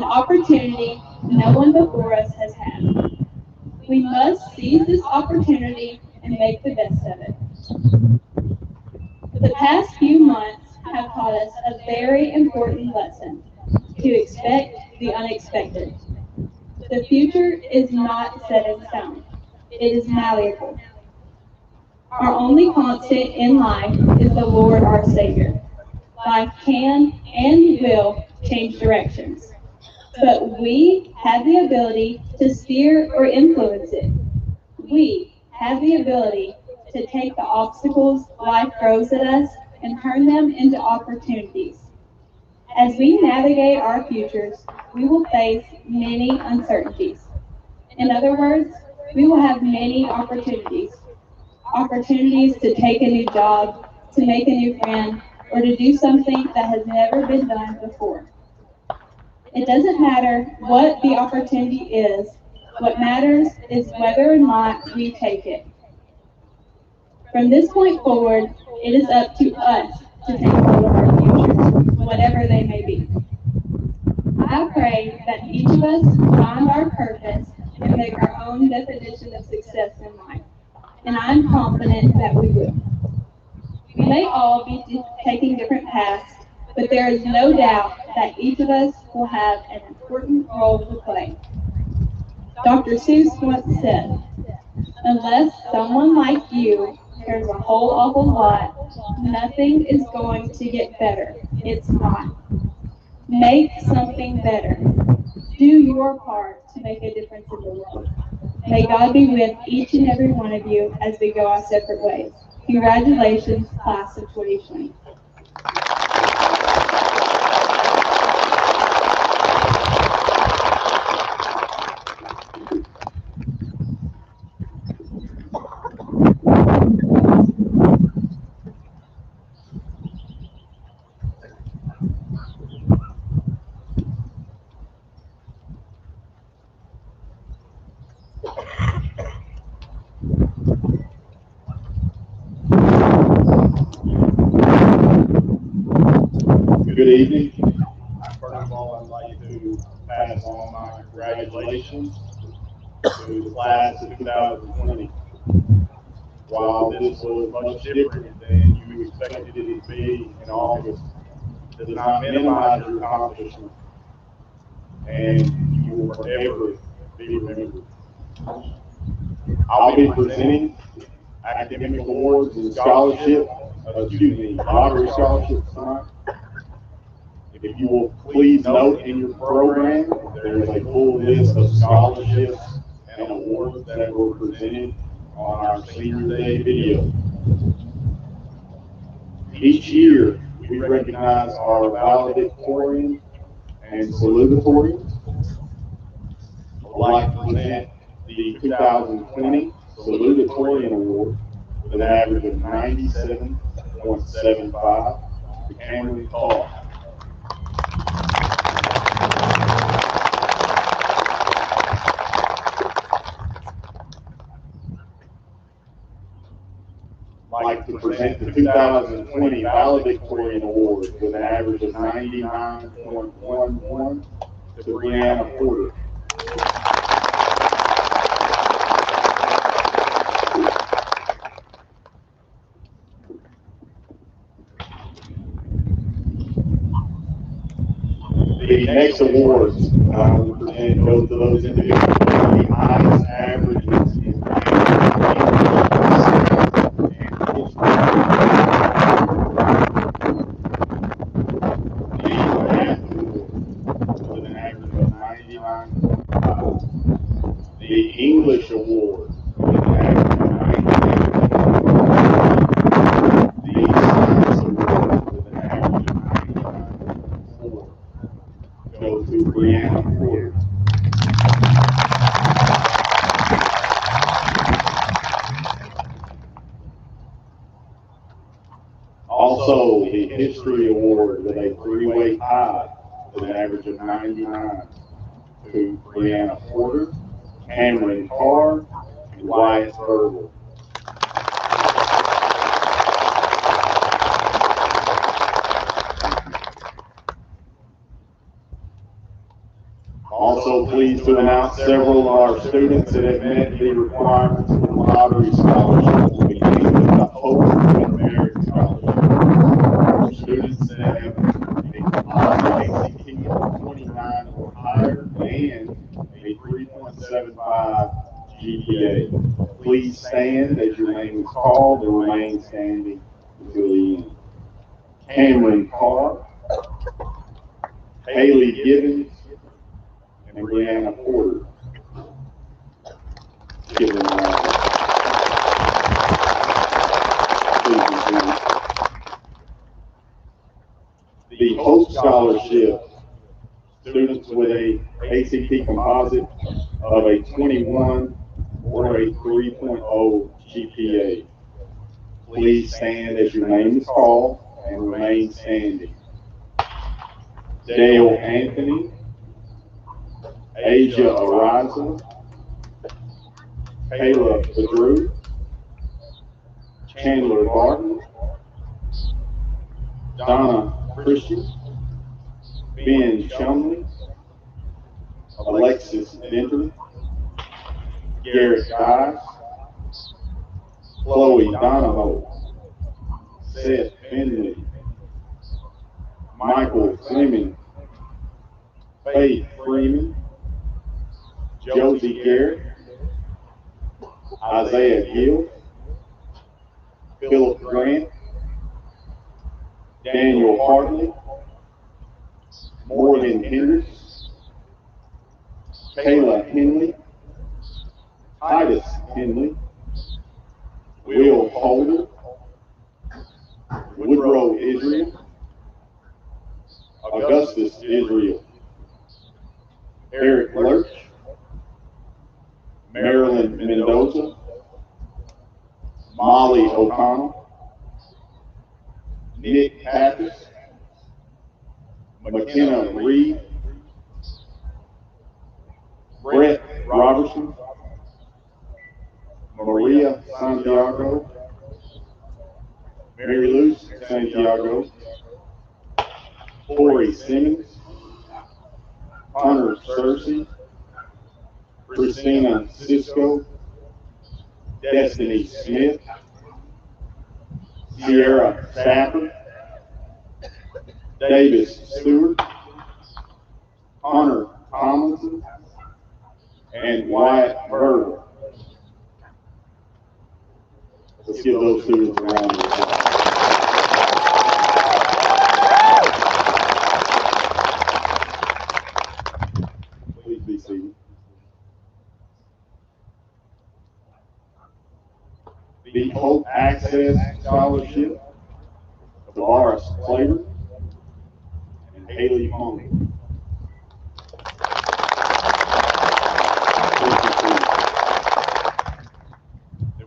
opportunity no one before us has had. We must seize this opportunity and make the best of it. The past few months have taught us a very important lesson: to expect the unexpected. The future is not set in stone. It is malleable. Our only constant in life is the Lord our Savior. Life can and will change directions, but we have the ability to steer or influence it. We have the ability to take the obstacles life throws at us and turn them into opportunities. As we navigate our futures, we will face many uncertainties. In other words, we will have many opportunities. Opportunities to take a new job, to make a new friend, or to do something that has never been done before. It doesn't matter what the opportunity is. What matters is whether or not we take it. From this point forward, it is up to us to take hold of our futures, whatever they may be. I pray that each of us find our purpose and make our own definition of success in life. And I'm confident that we will. We may all be taking different paths, but there is no doubt that each of us will have an important role to play. Dr. Seuss once said, "Unless someone like you cares a whole awful lot, nothing is going to get better. It's not. Make something better. Do your part to make a difference in the world." May God be with each and every one of you as we go our separate ways. Congratulations, class of 2020. Good evening. First of all, I'd like to pass on my congratulations to the class of 2020. While this was much different than you expected it to be in August, does not minimize your accomplishment, and you will forever be remembered. I'll be presenting academic awards and lottery scholarships tonight. If you will please note in your program, there is a full list of scholarships and awards that were presented on our Senior Day video. Each year, we recognize our valedictorian and salutatorians. I would like to present the 2020 Salutatorian Award with an average of 97.75 to Cameron Carr. I'd like to present the 2020 Valedictorian Award with an average of 99.11 to Brianna Porter. The next awards I will present go to those individuals with the highest averages in with an average of 99.5. The English Award with an average of 99.5. The Science Award with an average of 99.4. Go to Brianna Porter. Also, the History Award with a three-way tie with an average of 99 to Brianna Porter, Cameron Carr, and Wyatt Burgle. Also pleased to announce several of our students that have met the requirements for the lottery scholarship, beginning with the Hope and Merit Scholarship. For students that have a composite ACT of 29 or higher and a 3.75 GPA. Please stand as your name is called and remain standing until the end. Cameron Carr, Haley Gibbons, and Brianna Porter. Give them a round. The Hope Scholarship, students with a ACT composite of a 21 or a 3.0 GPA. Please stand as your name is called and remain standing. Dale Anthony, Asia Ariza, Kayla Badrew, Chandler Barton, Donna Christian, Ben Chumley, Alexis Venter, Garrett Dice, Chloe Donahoe, Seth Finley, Michael Fleming, Faith Freeman, Josie Garrett, Isaiah Gill, Philip Grant, Daniel Hartley, Morgan Hendricks, Kayla Henley, Titus Henley, Will Holder, Woodrow Israel, Augustus Israel, Eric Lurch, Marilyn Mendoza, Molly O'Connell, Nick Pappas, McKenna Reed, Brett Robertson, Maria Santiago, Mary Luz Santiago, Corey Simmons, Hunter Searcy, Christina Cisco, Destiny Smith, Sierra Stafford, Davis Stewart, Hunter Tomlinson, and Wyatt Burger. Let's give those students a round of applause. Please be seated. the Hope Access Scholarship to Boris Claver and Haley Funk.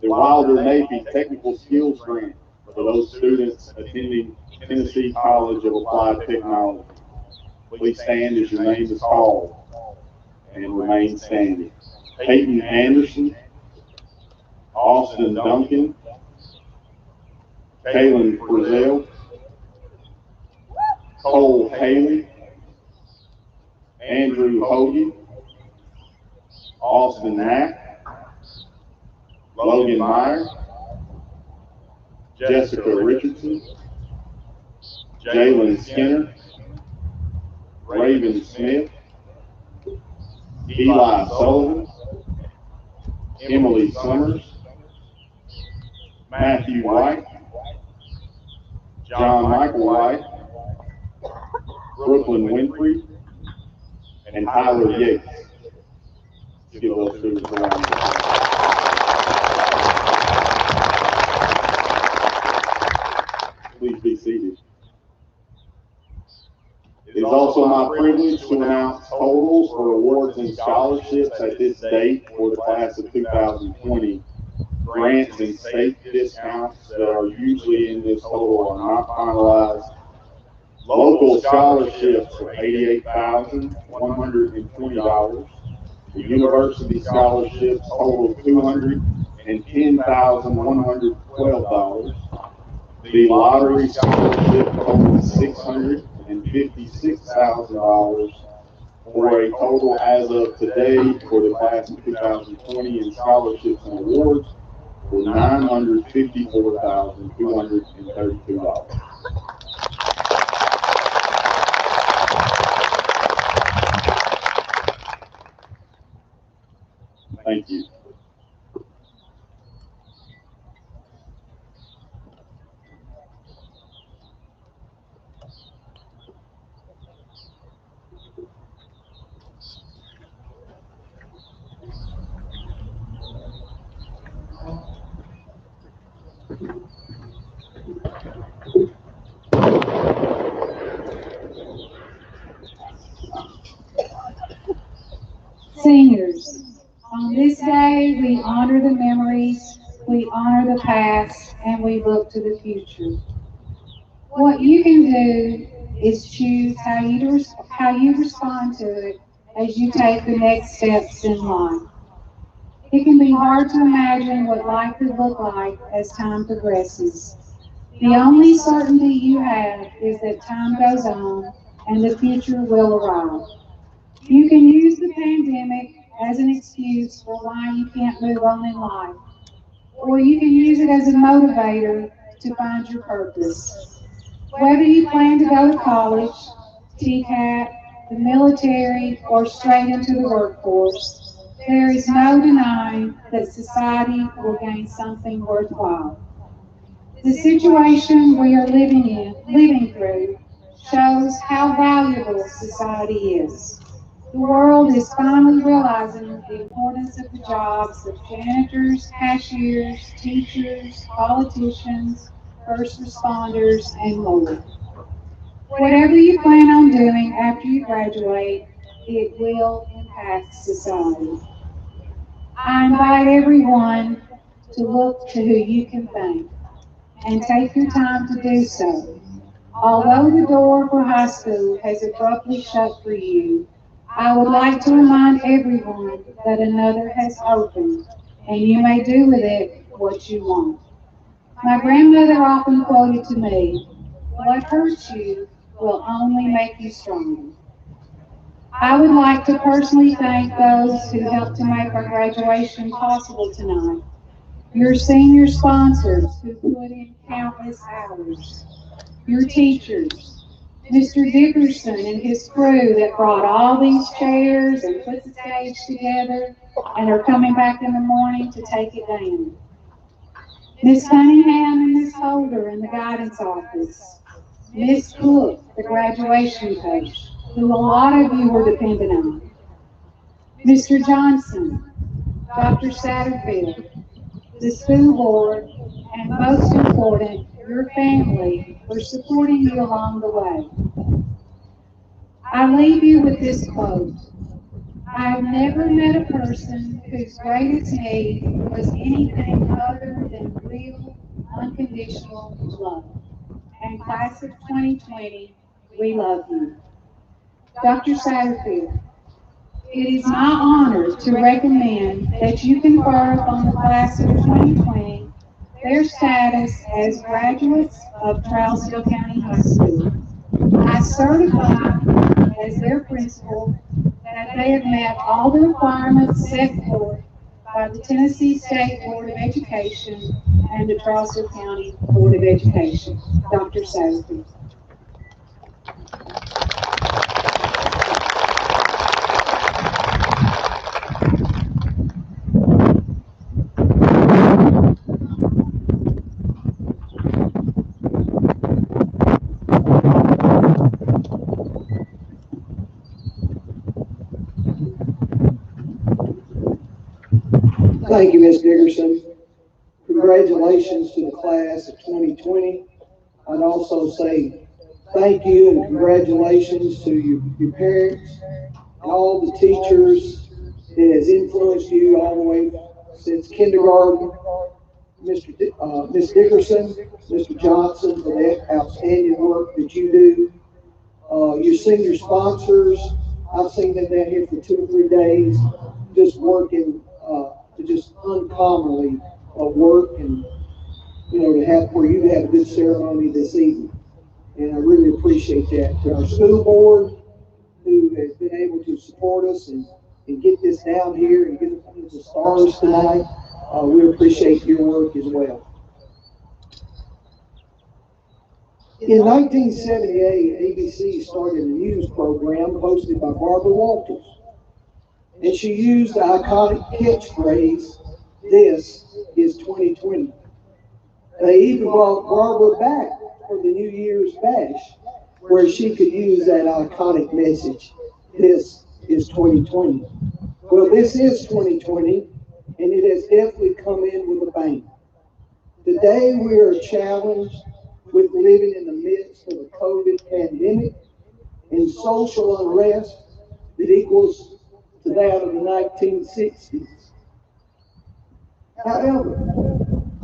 The Wilder Navy Technical Skills Grant for those students attending Tennessee College of Applied Technology. Please stand as your name is called and remain standing. Peyton Anderson, Austin Duncan, Kaylin Frizzell, Cole Haley, Andrew Hoagie, Austin Knack, Logan Meyer, Jessica Richardson, Jalen Skinner, Raven Smith, Eli Sullivan, Emily Summers, Matthew White, John Michael White, Brooklyn Winfrey, and Tyler Yates. Let's give those students a round of applause. Please be seated. It is also my privilege to announce totals for awards and scholarships at this date for the class of 2020. Grants and state discounts that are usually in this total are not finalized. Local scholarships are $88,120. The university scholarships total $210,112. The lottery scholarship totals $656,000 for a total as of today for the class of 2020 in scholarships and awards for $954,232. Thank you. Seniors, on this day we honor the memories, we honor the past, and we look to the future. What you can do is choose how you respond to it as you take the next steps in life. It can be hard to imagine what life could look like as time progresses. The only certainty you have is that time goes on and the future will arrive. You can use the pandemic as an excuse for why you can't move on in life, or you can use it as a motivator to find your purpose. Whether you plan to go to college, TCAP, the military, or straight into the workforce, there is no denying that society will gain something worthwhile. The situation we are living through shows how valuable society is. The world is finally realizing the importance of the jobs of janitors, cashiers, teachers, politicians, first responders, and more. Whatever you plan on doing after you graduate, it will impact society. I invite everyone to look to who you can thank and take your time to do so. Although the door for high school has abruptly shut for you, I would like to remind everyone that another has opened, and you may do with it what you want. My grandmother often quoted to me, "What hurts you will only make you stronger." I would like to personally thank those who helped to make our graduation possible tonight. Your senior sponsors who put in countless hours. Your teachers, Mr. Dickerson and his crew that brought all these chairs and put the stage together and are coming back in the morning to take it down. Miss Cunningham and Miss Holder in the guidance office. Miss Cook, the graduation coach, who a lot of you were dependent on. Mr. Johnson, Dr. Satterfield, the school board, and most important, your family for supporting you along the way. I leave you with this quote. I've never met a person whose greatest need was anything other than real, unconditional love. And class of 2020, we love you. Dr. Satterfield, it is my honor to recommend that you confer upon the class of 2020 their status as graduates of Trousdale County High School. I certify as their principal that they have met all the requirements set forth by the Tennessee State Board of Education and the Trousdale County Board of Education. Dr. Satterfield. Thank you, Ms. Dickerson. Congratulations to the class of 2020. I'd also say thank you and congratulations to your parents and all the teachers that has influenced you all the way since kindergarten. Ms. Dickerson, Mr. Johnson, for that outstanding work that you do. Your senior sponsors, I've seen them down here for 2 or 3 days, just working to just uncommonly work, and to have for you to have a good ceremony this evening. And I really appreciate that. To our school board, who has been able to support us and get this down here and get it under the stars tonight, we appreciate your work as well. In 1978, ABC started a news program hosted by Barbara Walters. And she used the iconic catchphrase, "This is 2020." They even brought Barbara back for the New Year's bash, where she could use that iconic message, "This is 2020." Well, this is 2020, and it has definitely come in with a bang. Today, we are challenged with living in the midst of a COVID pandemic and social unrest that equals to that of the 1960s. However,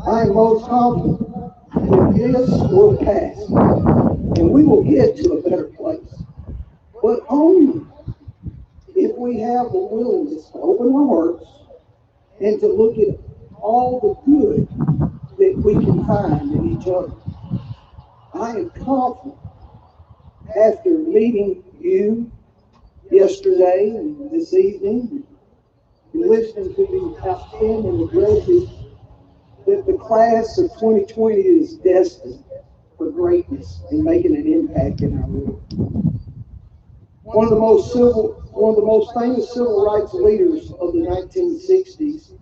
I am most confident that this will pass and we will get to a better place, but only if we have the willingness to open our hearts and to look at all the good that we can find in each other. I am confident after meeting you yesterday and this evening and listening to these outstanding addresses that the class of 2020 is destined for greatness and making an impact in our world. One of the most famous civil rights leaders of the 1960s,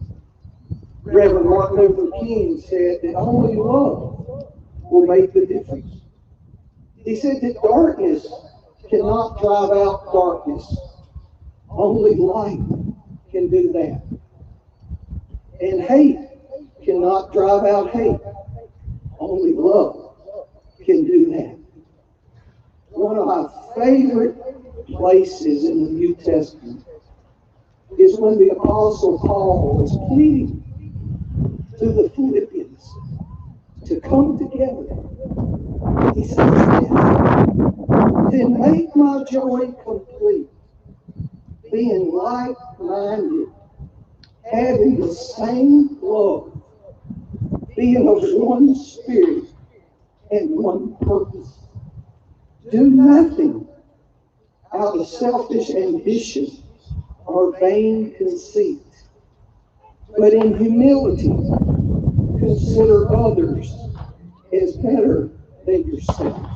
Reverend Martin Luther King, said that only love will make the difference. He said that darkness cannot drive out darkness. Only light can do that. And hate cannot drive out hate. Only love can do that. One of my favorite places in the New Testament is when the Apostle Paul is pleading to the Philippians to come together. He says this, "Then make my joy complete, being like-minded, having the same love, being of one spirit and one purpose. Do nothing out of selfish ambition or vain conceit, but in humility consider others as better than yourselves.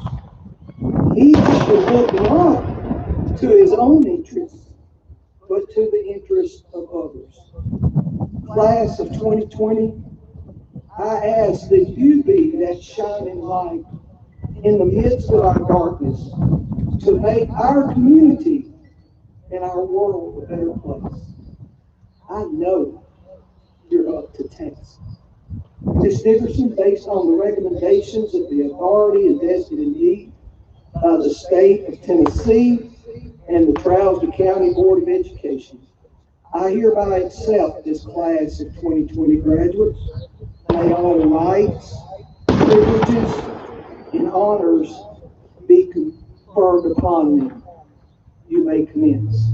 Each should look not to his own interests, but to the interests of others." Class of 2020, I ask that you be that shining light in the midst of our darkness to make our community and our world a better place. I know you're up to task. Ms. Dickerson, based on the recommendations of the authority invested in me by the state of Tennessee and the Trowsden County Board of Education, I hereby accept this class of 2020 graduates. May all rights, privileges, and honors be conferred upon them. You may commence.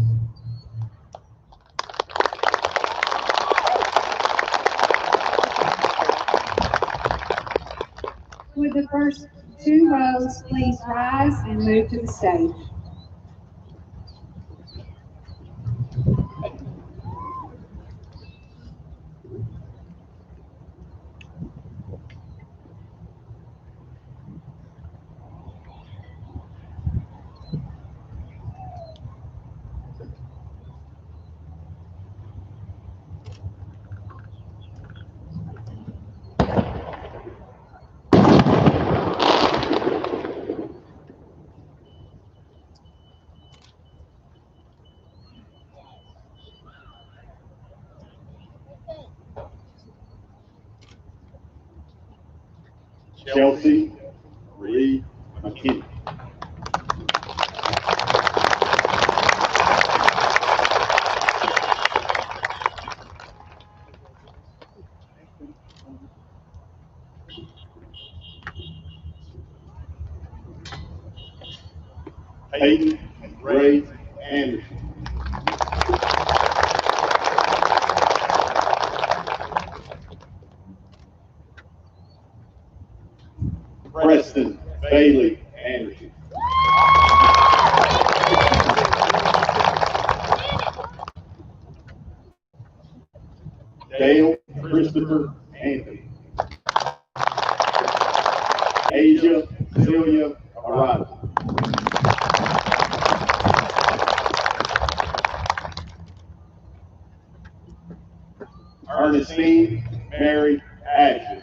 Would the first two rows please rise and move to the stage? Chelsea Reed McKinney. Peyton Ray Anderson. Preston Bailey Anderson. Dale Christopher Anthony. Asia Celia Arrival. Ernestine Mary Ashley.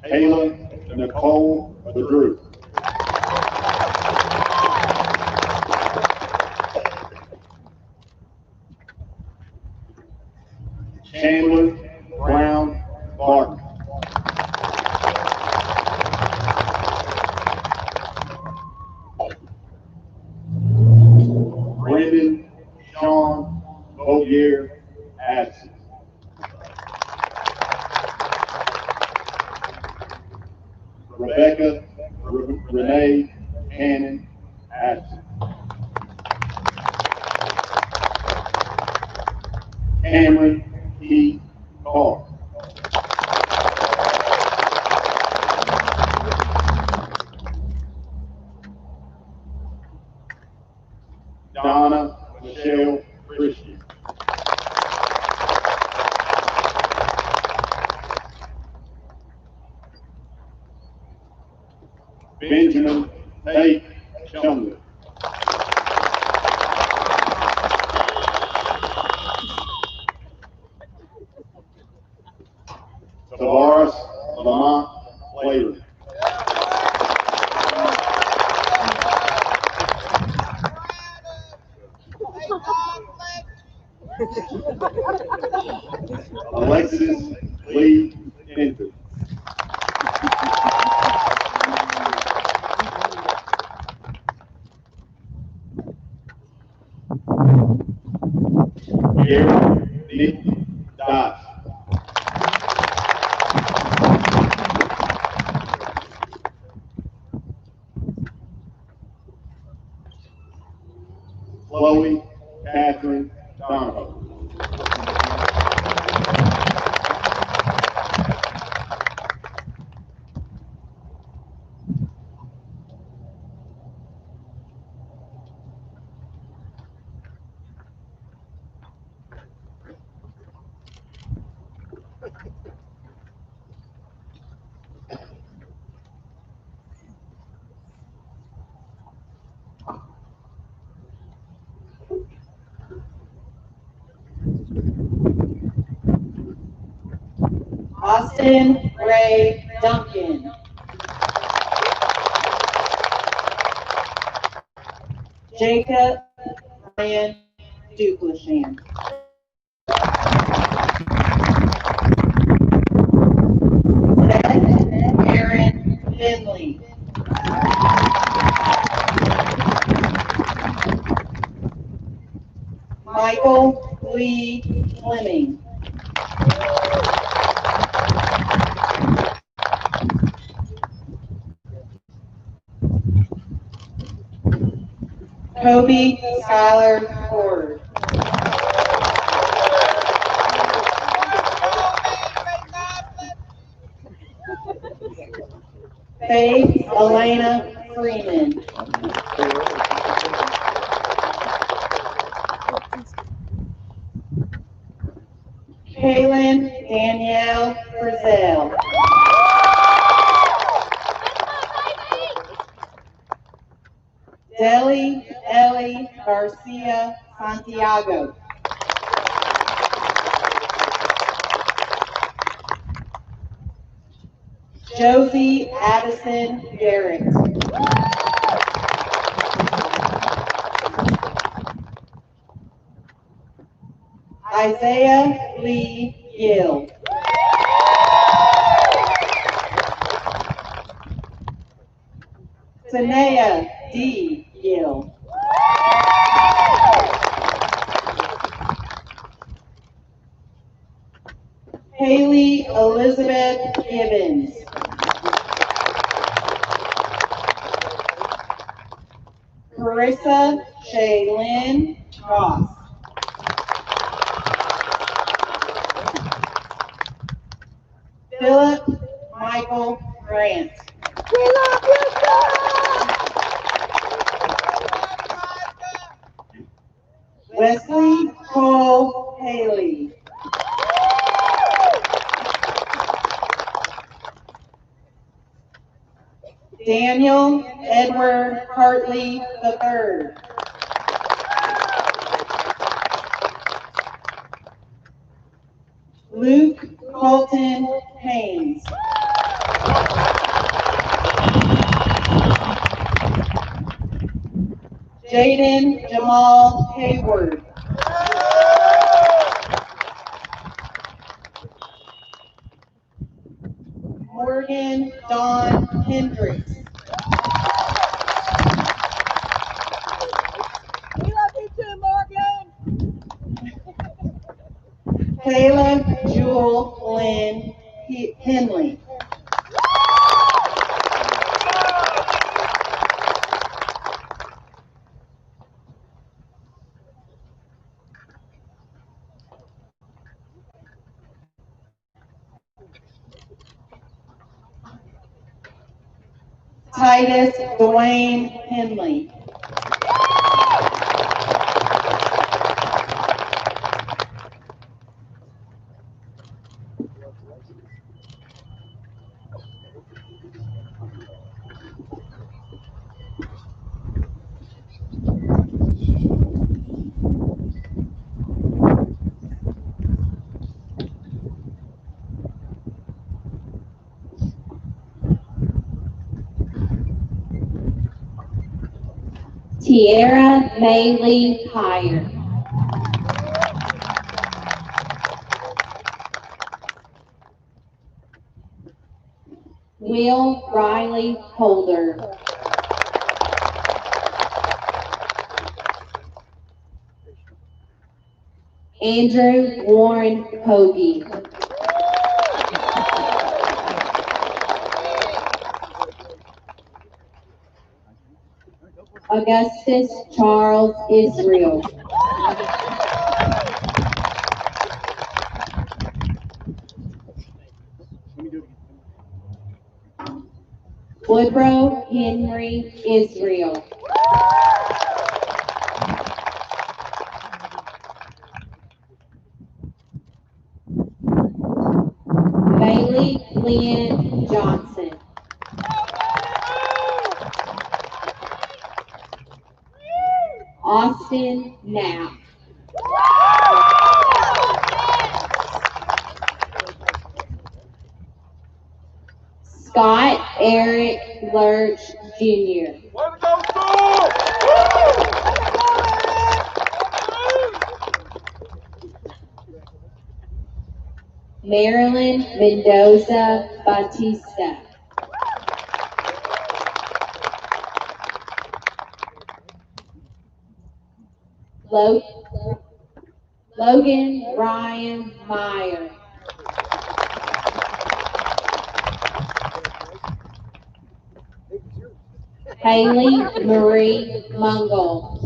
Kayla Nicole Drew. Chandler Brown Barton. Brendan Sean Bogier Addison. Rebecca Renee Cannon Addison. Cameron E. Carr. Donna Michelle Christian. Benjamin Tate Chumley. Tavares Lamont Flavor. Alexis Lee Enter. Gary Nick Dodge. Chloe Catherine Donahoe. Austin Ray Duncan. Jacob Ryan Duplashan. Seth Aaron Finley. Michael Lee Fleming. Kobe Skylar Ford. Faith Elena Freeman. Kaylin Danielle Frizzell. Deli Ellie Garcia Santiago. Josie Addison Garrett. Isaiah Lee Gill. Tanea D. Gill. Haley Elizabeth Gibbons. Carissa Shaylin Ross. Philip Michael Grant. We love you, Wesley Cole Haley. Daniel Edward Hartley III. Luke Colton Haynes. Jaden Jamal Hayward. Morgan Dawn Hendricks. We love you too, Morgan. Kayla Jewel Lynn Henley. Titus Dwayne Henley. Tierra Bailey Hire. Will Riley Holder. Andrew Warren Hoagie. Augustus Charles Israel. Woodrow Henry Israel. Bailey Lynn Johnson. Austin Knapp. Scott Eric Lurch Jr. Marilyn Mendoza Batista. Logan Ryan Meyer. Haley Marie Mungle.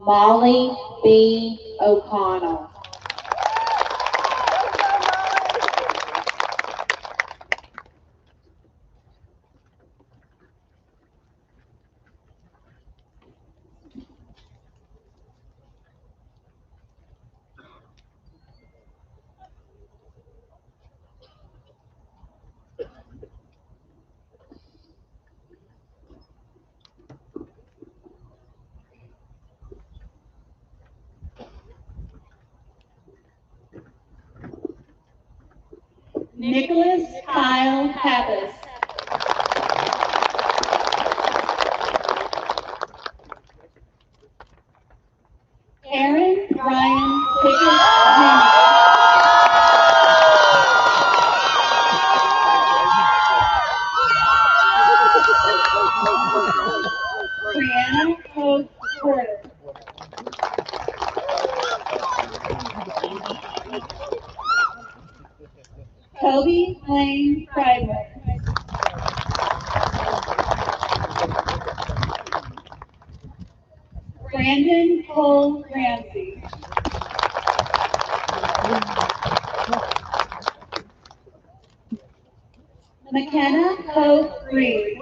Molly B. O'Connell. Nicholas Kyle Pappas. Aaron Ryan Pickett Jr. Brianna Hope Porter. Kobe Lane Prideway. Brandon Cole Ramsey. McKenna Hope Reed.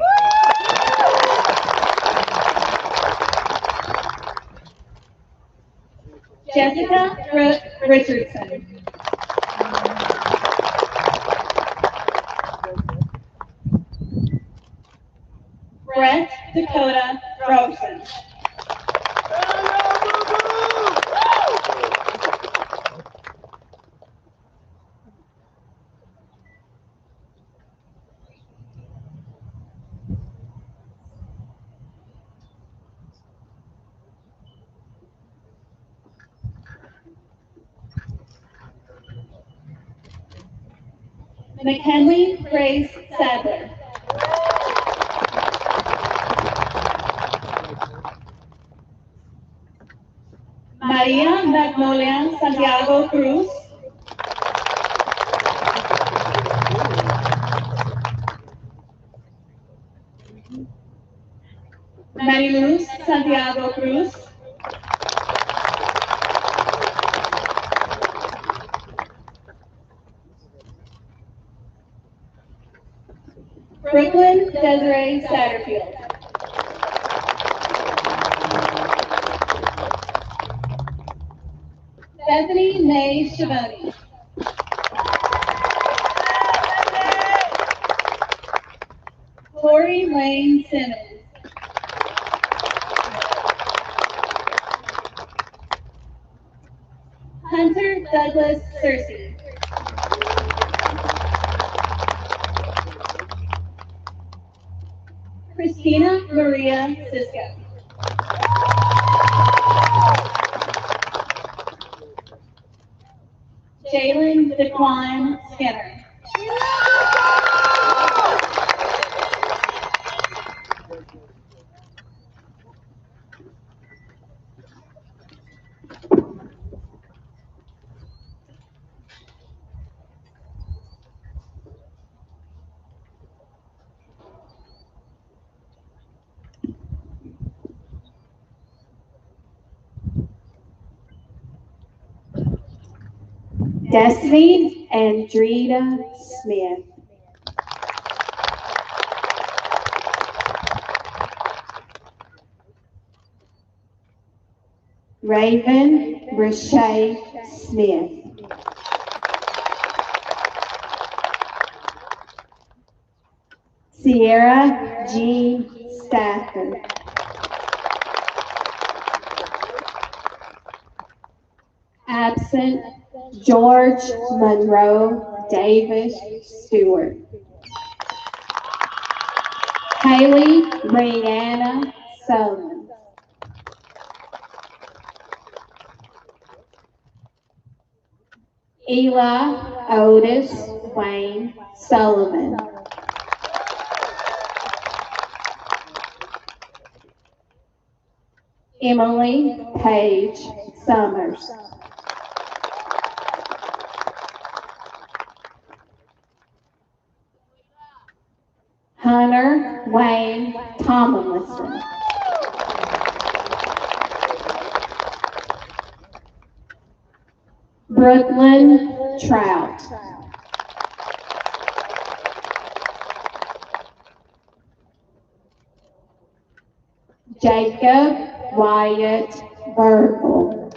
Jessica Brooke Richardson. Brett Dakota Robeson. McKinley Grace Sadler. Maria Magnolia Santiago Cruz. Mariluz Santiago Cruz. Brooklyn Desiree Satterfield. Bethany May Schiavone. Lori Lane Simmons. Hunter Douglas Searcy. Christina Maria Cisco. Jalen DeQuan Skinner. Destiny Andrita Smith. Raven Rashay Smith. Sierra G. Stafford. Absent George Monroe Davis Stewart. Haley Brianna Sullivan. Eli Otis Wayne Sullivan. Emily Paige Summers. Hunter Wayne Tomlinson. Brooklyn Trout. Jacob Wyatt Virgil.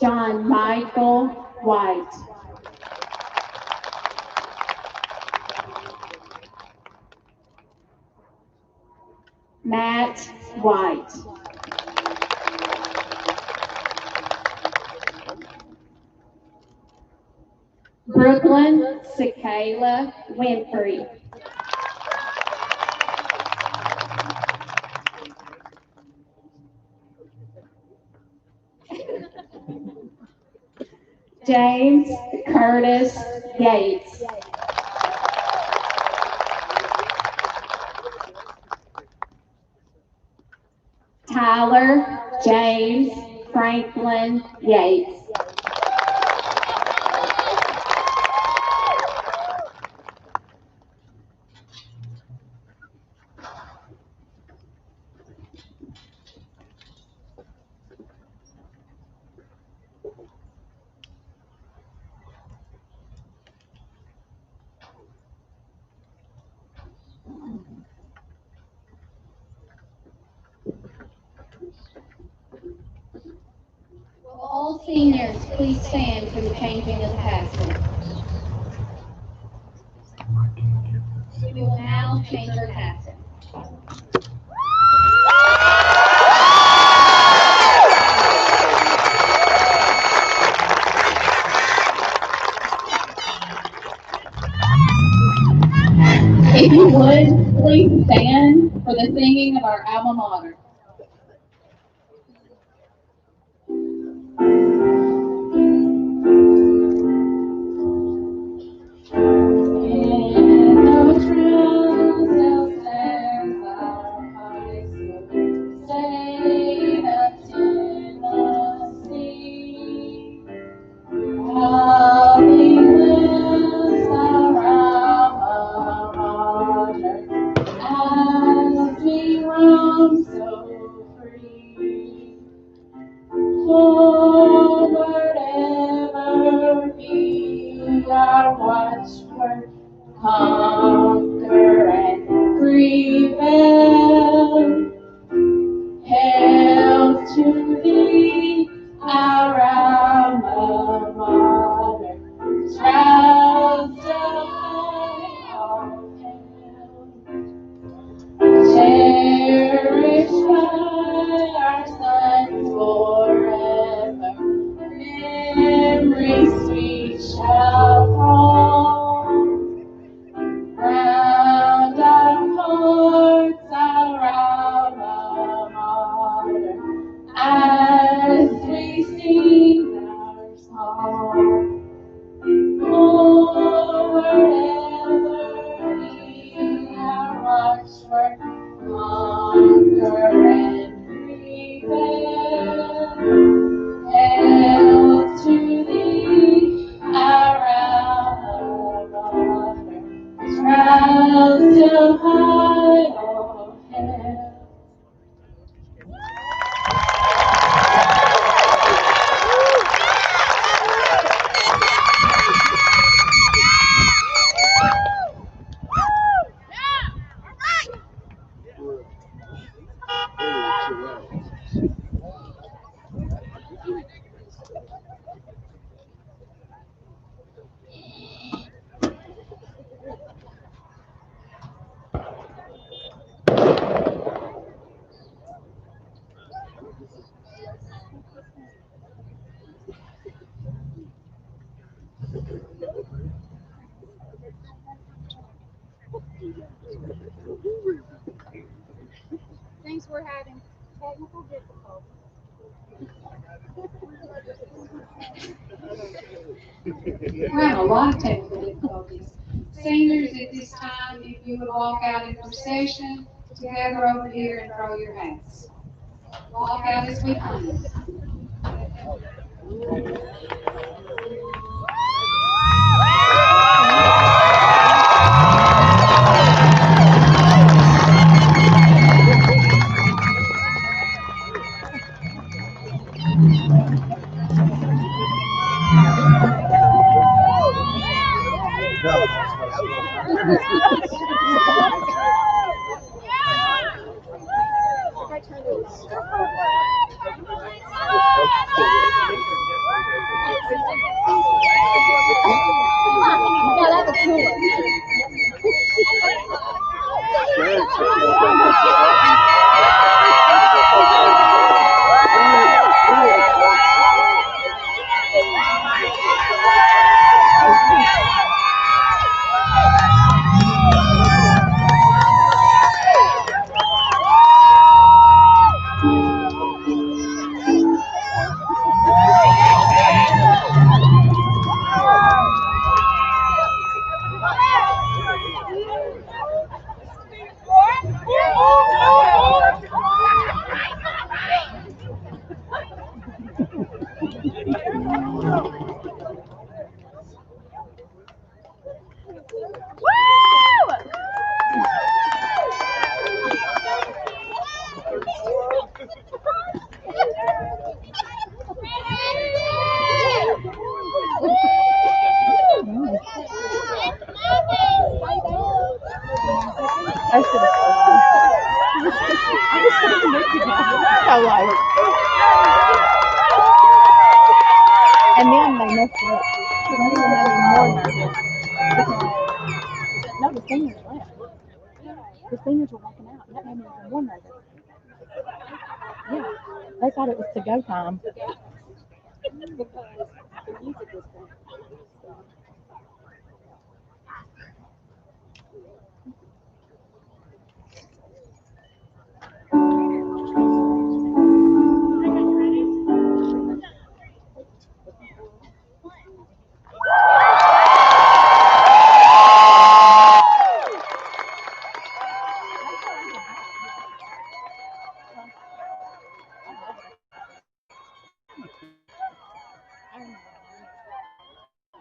John Michael White. Matt White. Brooklyn Sakayla Winfrey. James Curtis Yates. Tyler James Franklin Yates. Will all seniors please stand for the changing of the casket? We will now change our casket. If you would, please stand for the singing of our alma mater. Conquer and prevail. Hail to thee, our alma mater, shrouds of all hail. Cherished by our sons forever, memories sweet shall call. We're having a lot of technical difficulties. Seniors, at this time, if you would walk out in procession together over here and throw your hats. Walk out as we come. And then they messed it up. So they were having more nervous. No, the seniors left. The seniors were walking out. That made me even more nervous. Yeah. They thought it was to-go time. Because the music was playing.